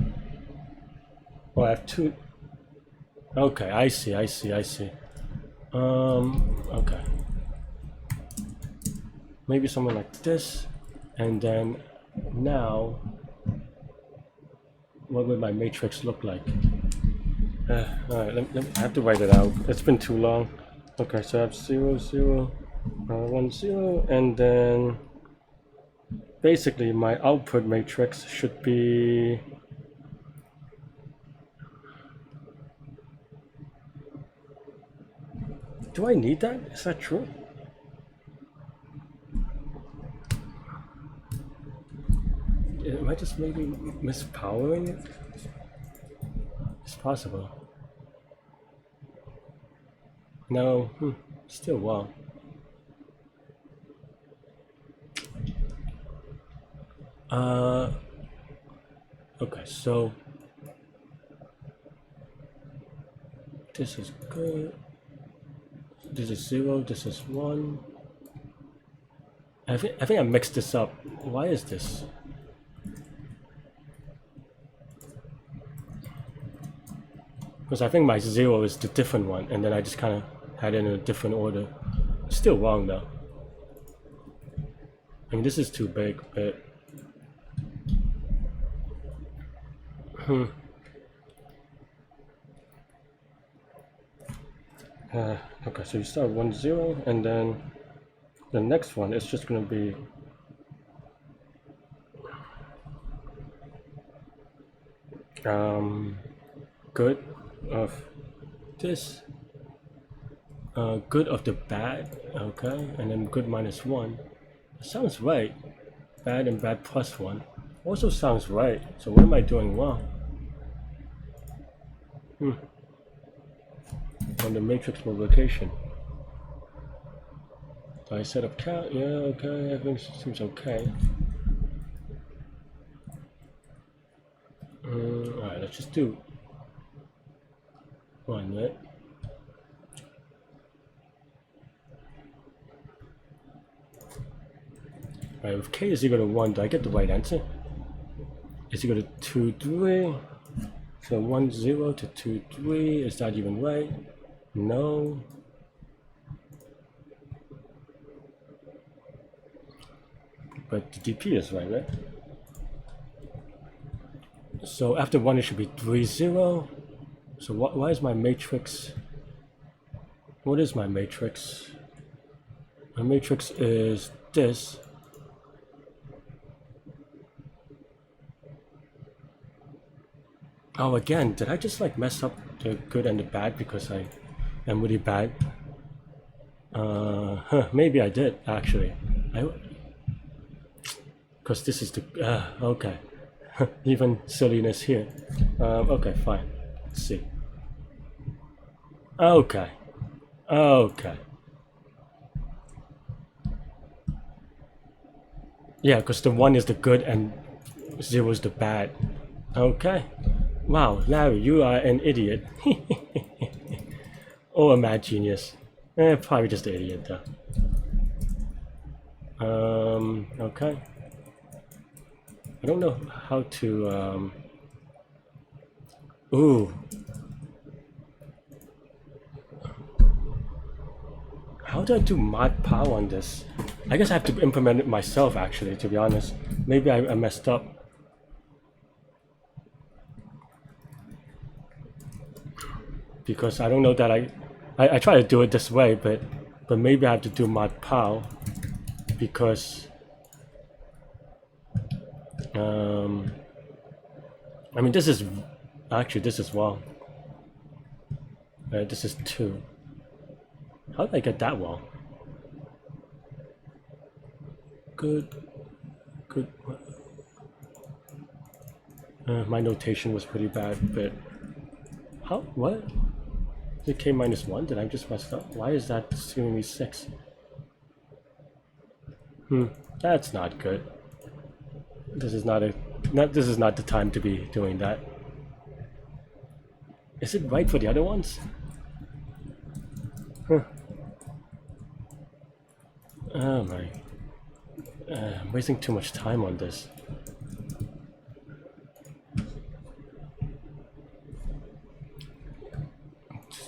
Well, I have 2... Okay, I see. Okay. Maybe something like this, and then now, what would my matrix look like? Alright, I have to write it out. It's been too long. Okay, so I have 0, 0, 1, 0, and then basically my output matrix should be... Do I need that? Is that true? Am I just maybe mispowering it? It's possible. No, still wrong. Okay, so this is good. This is 0, this is 1. I think I mixed this up. Why is this? Because I think my 0 is the different one, and then I just kind of had it in a different order. Still wrong though. I mean, this is too big, but... Okay, so you start 1, 0, and then the next one is just going to be good of this, good of the bad, okay, and then good minus 1. It sounds right. Bad and bad plus 1 also sounds right. So what am I doing wrong? On the matrix multiplication. Do I set up count? Yeah, okay, everything seems okay. Alright, let's just do 1, right? Alright, if k is equal to 1, do I get the right answer? Is equal to 2, 3. So 1, 0 to 2, 3. Is that even right? No. But the DP is right? So after 1 it should be 3, 0. So why is my matrix... What is my matrix? My matrix is this. Oh, again, did I just like mess up the good and the bad because I am really bad? Maybe I did actually. Because this is the... okay. Even silliness here. Okay, fine. Let's see. Okay. Yeah, because the 1 is the good and 0 is the bad. Okay. Wow, Larry, you are an idiot. Or a mad genius. Probably just an idiot though. Okay. I don't know how to, Ooh. How do I do mod pow on this? I guess I have to implement it myself actually, to be honest. Maybe I messed up. Because I don't know that I try to do it this way, but maybe I have to do mod pow because I mean this is actually this is wrong. This is 2. How did I get that wrong? Good. My notation was pretty bad, but how? What? Is it k minus 1? Did I just mess up? Why is that giving me 6? That's not good. This is not the time to be doing that. Is it right for the other ones? Oh my. I'm wasting too much time on this.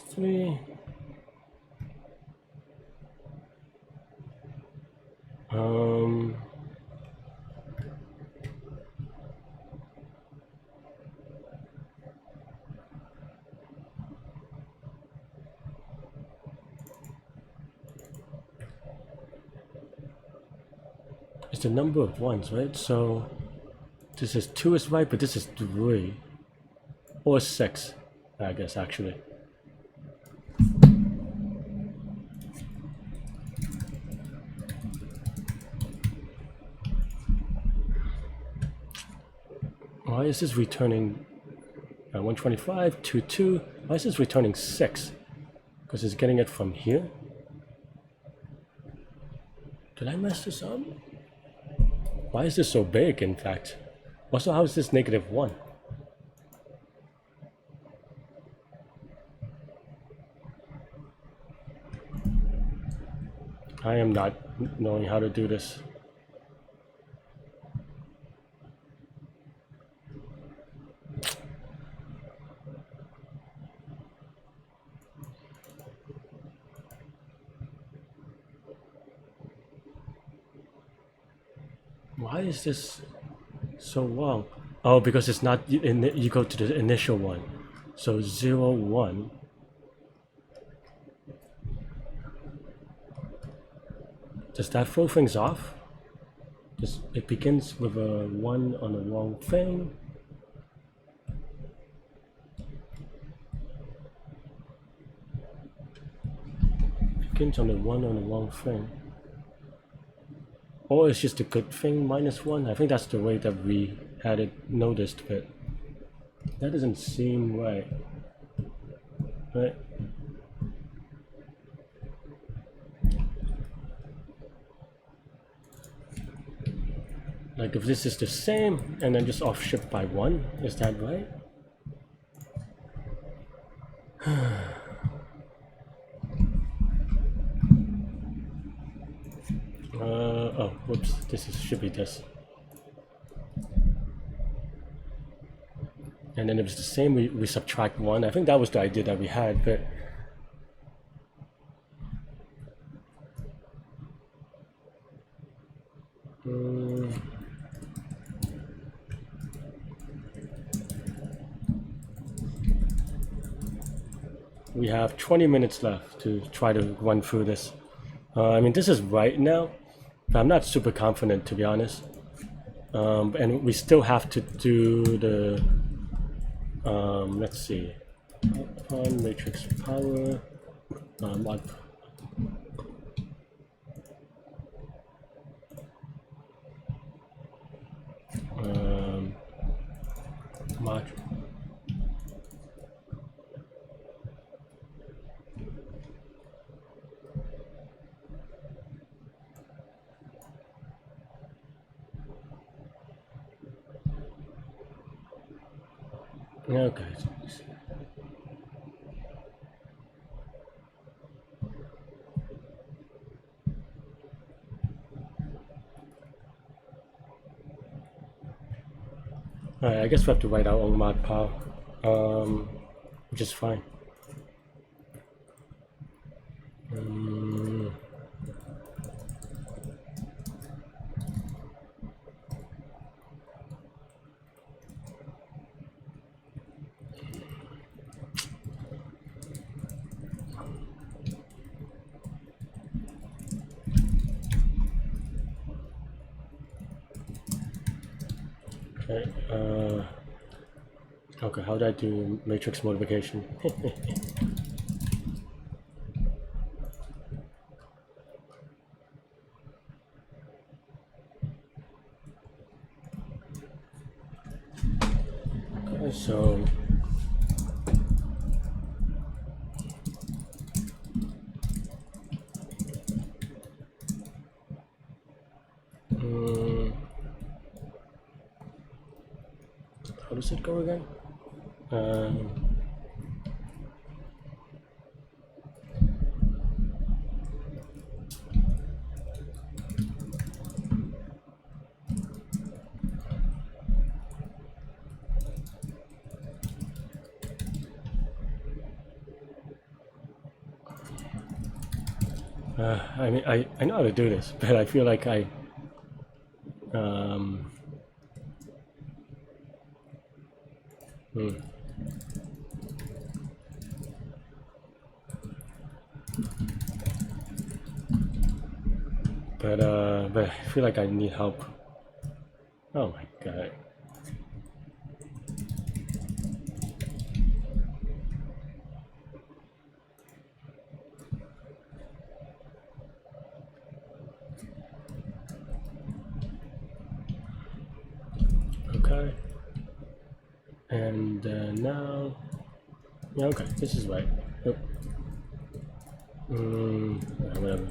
Three. It's the number of ones, right? So this is 2 is right, but this is 3. Or 6, I guess, actually. Why is this returning 125, 2, 2? Why is this returning 6? Because it's getting it from here? Did I mess this up? Why is this so big, in fact? Also, how is this negative 1? I am not knowing how to do this. Why is this so wrong? Oh, because it's not, you go to the initial one. So 0, 1. Does that throw things off? It begins with a 1 on the wrong thing. Begins on the 1 on the wrong thing. Or it's just a good thing, -1. I think that's the way that we had it noticed, but that doesn't seem right. Right? Like if this is the same and then just off shift by 1, is that right? Oh, whoops, should be this. And then if it's the same, we subtract 1. I think that was the idea that we had, but we have 20 minutes left to try to run through this. I mean, this is right now, but I'm not super confident, to be honest. And we still have to do the, let's see, upon matrix power, mod. Mod. Okay. Alright, I guess we have to write our own mod pile, which is fine. Okay, okay, how do I do matrix modification? Okay, so how does it go again? I mean, I know how to do this, but I feel like but I feel like I need help. Oh my god. Okay. And now, yeah, okay, this is right. Yep. Whatever.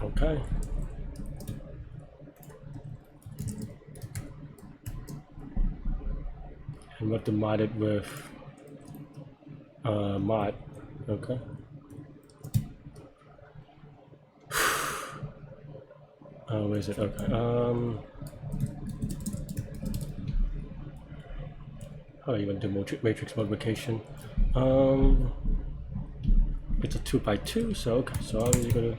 Okay. And we have to mod it with mod. Okay. Where is it? Okay. How are you going to do matrix modification? It's a 2x2, so okay. So how are you gonna?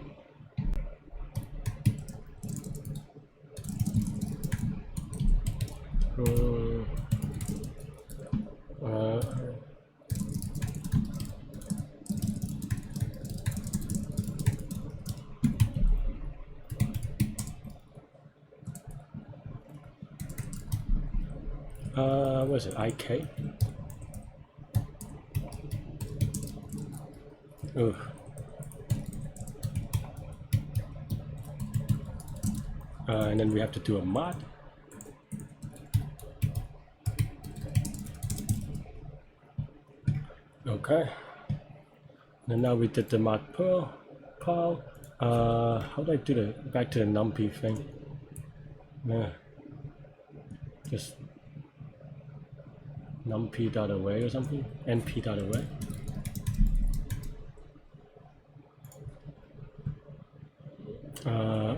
What is it? IK? Ooh. And then we have to do a mod. Okay. And now we did the mod pile. How do I do the back to the numpy thing? Yeah. Just numpy.away or something? np.away.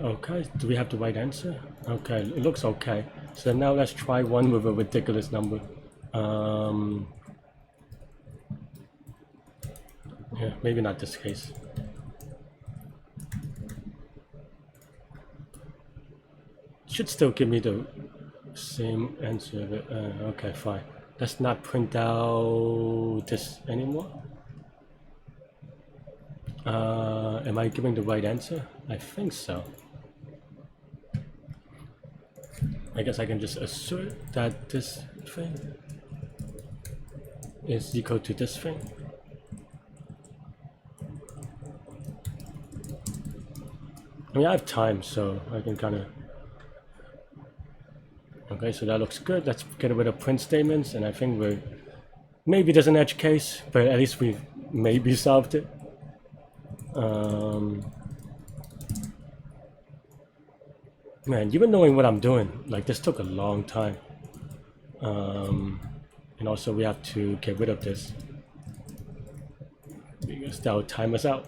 Okay, do we have the right answer? Okay, it looks okay. So now let's try one with a ridiculous number. Yeah, maybe not this case. Should still give me the same answer, but okay, fine. Let's not print out this anymore. Am I giving the right answer? I think so. I guess I can just assert that this thing is equal to this thing. I mean, I have time, so I can kind of Okay, so that looks good. Let's get rid of print statements, and I think we're maybe there's an edge case, but at least we've maybe solved it. Man, even knowing what I'm doing, like this took a long time. And also we have to get rid of this because that will time us out.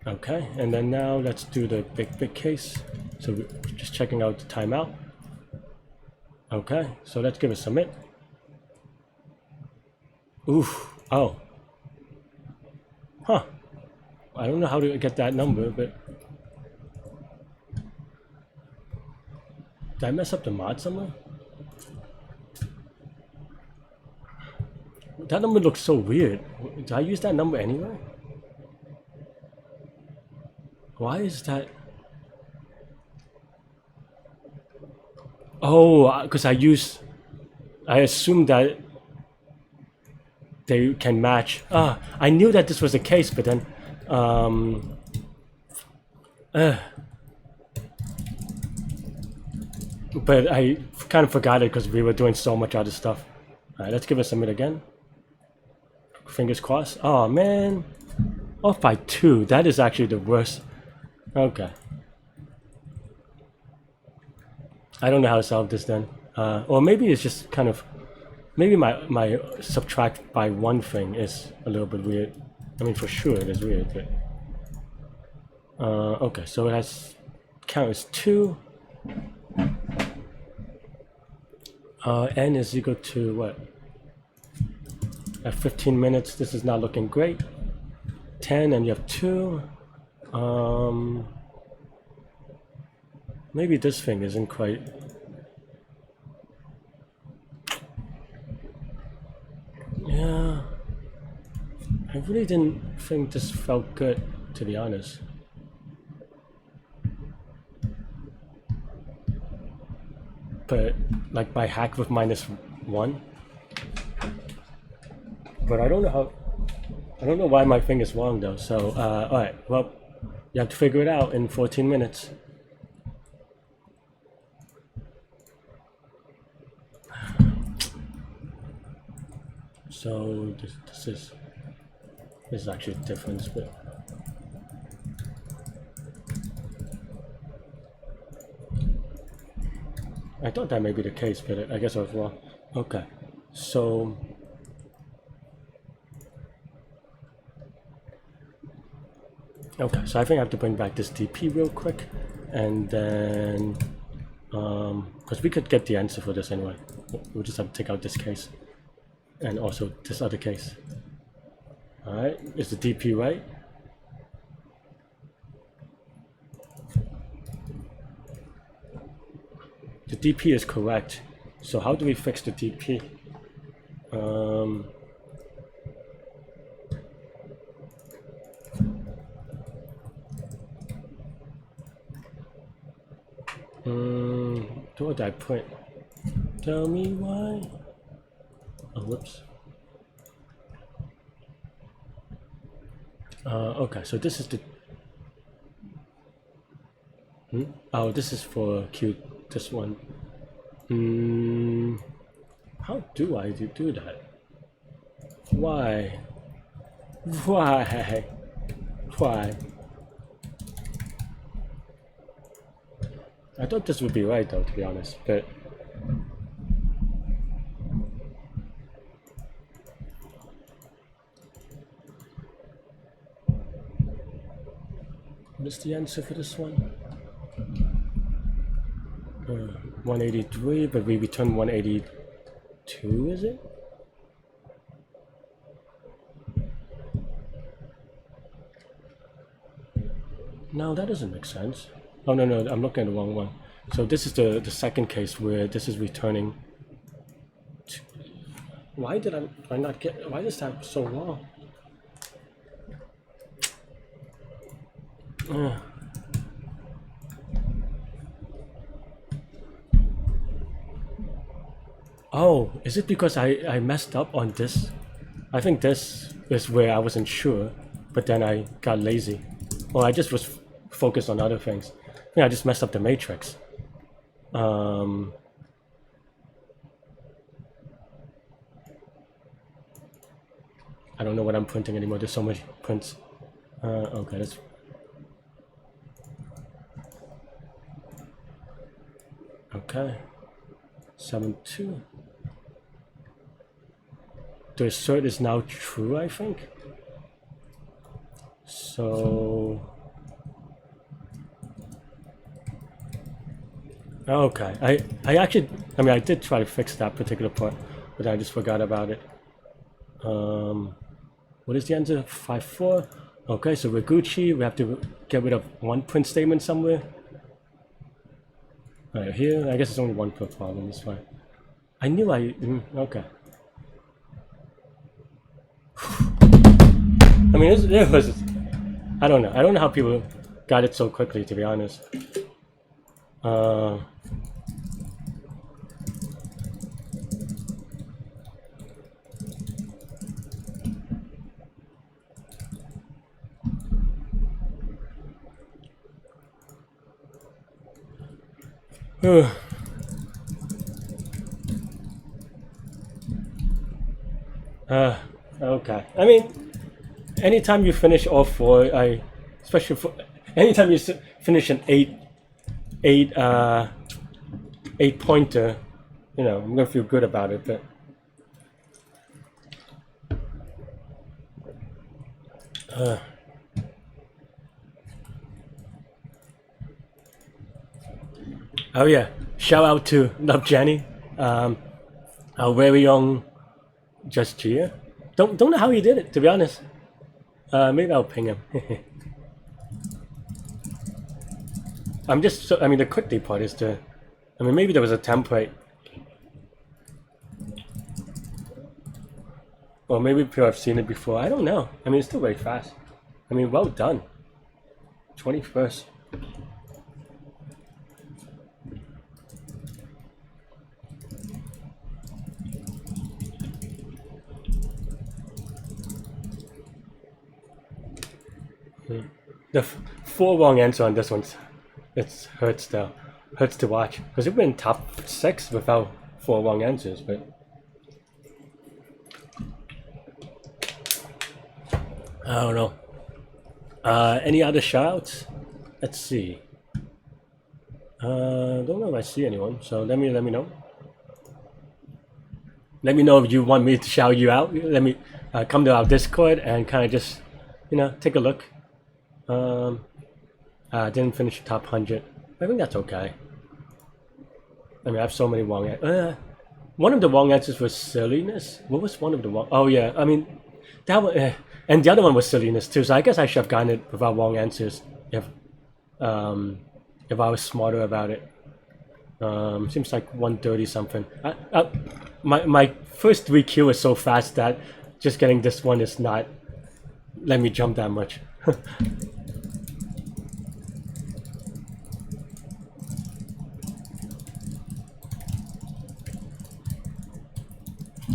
Okay, and then now let's do the big case. So we're just checking out the timeout. Okay, so let's give it submit. Oof, oh. Huh. I don't know how to get that number, but did I mess up the mod somewhere? That number looks so weird. Did I use that number anywhere? Why is that? Oh, because I assumed that they can match. I knew that this was the case, but then, but I kind of forgot it because we were doing so much other stuff. All right, let's give it a submit again. Fingers crossed. Oh man, off by 2. That is actually the worst. Okay. I don't know how to solve this then. Or maybe it's just kind of, maybe my subtract by 1 thing is a little bit weird. I mean, for sure it is weird, but okay. So it has count as 2. N is equal to what? At 15 minutes, this is not looking great. 10, and you have 2. Maybe this thing isn't quite. Yeah, I really didn't think this felt good, to be honest. But like by hack with -1. But I don't know why my thing is wrong though. So all right, well, you have to figure it out in 14 minutes. So this is actually a difference, but I thought that may be the case, but I guess I was wrong. Okay, so I think I have to bring back this DP real quick, and then because we could get the answer for this anyway. We'll just have to take out this case and also this other case. All right, is the DP right? The DP is correct. So how do we fix the DP? What did I print? Tell me why. Oh, whoops. Okay, so this is the. Oh, this is for Q. This one. How do I do that? Why? Why? Why? I thought this would be right though, to be honest, but what is the answer for this one? 183, but we return 182, is it? No, that doesn't make sense. Oh no, I'm looking at the wrong one. So this is the second case where this is returning. Why did I not get? Why is that so wrong? Oh, is it because I messed up on this? I think this is where I wasn't sure, but then I got lazy. Or I just was focused on other things. I think I just messed up the matrix. I don't know what I'm printing anymore. There's so much prints. Okay, that's... Okay. 7.2. The assert is now true, I think. So... Okay. I actually... I mean, I did try to fix that particular part, but I just forgot about it. What is the answer? 5.4. Okay, so we're Gucci. We have to get rid of one print statement somewhere. Right here, I guess it's only one per problem. It's fine. I knew okay. I mean, it was. I don't know. I don't know how people got it so quickly, to be honest. Okay. I mean, anytime you finish all four, especially for anytime you finish an eight pointer, you know, I'm gonna feel good about it. But oh yeah, shout out to Love Jenny, our very own Just Gia. Don't know how he did it, to be honest. Maybe I'll ping him. I'm just so, I mean, the quickly part is to, I mean, maybe there was a template, or maybe people have seen it before. I don't know. I mean, it's still very fast. I mean, well done. 21st. The 4 wrong answer on this one, it hurts though. Hurts to watch because we've been top 6 without 4 wrong answers. But I don't know. Any other shoutouts? Let's see. Don't know if I see anyone. So let me know. Let me know if you want me to shout you out. Let me come to our Discord and kind of just, you know, take a look. I didn't finish the top 100. I think that's okay. I mean, I have so many wrong answers. One of the wrong answers was silliness. What was one of the wrong? Oh yeah, I mean, that one, and the other one was silliness too. So I guess I should have gotten it without wrong answers if I was smarter about it. Seems like 130 something. My first 3 Q is so fast that just getting this one is not let me jump that much.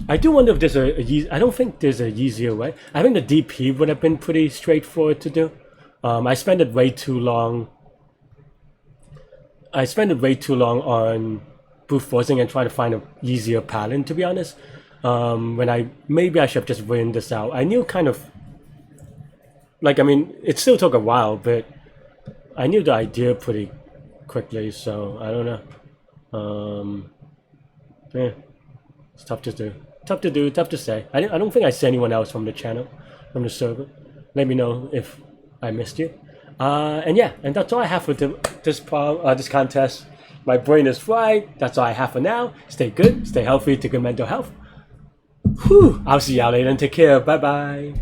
I do wonder if there's I don't think there's a easier way. I think the DP would have been pretty straightforward to do. I spent it way too long. I spent it way too long on brute forcing and trying to find an easier pattern, to be honest. When maybe I should have just written this out. I knew kind of, like, I mean, it still took a while, but I knew the idea pretty quickly, so I don't know. Yeah, it's tough to do. Tough to say. I don't think I see anyone else from the channel, from the server. Let me know if I missed you. And yeah, and that's all I have for this contest. My brain is fried. That's all I have for now. Stay good, stay healthy, take good mental health. Whew. I'll see y'all later and take care. Bye bye.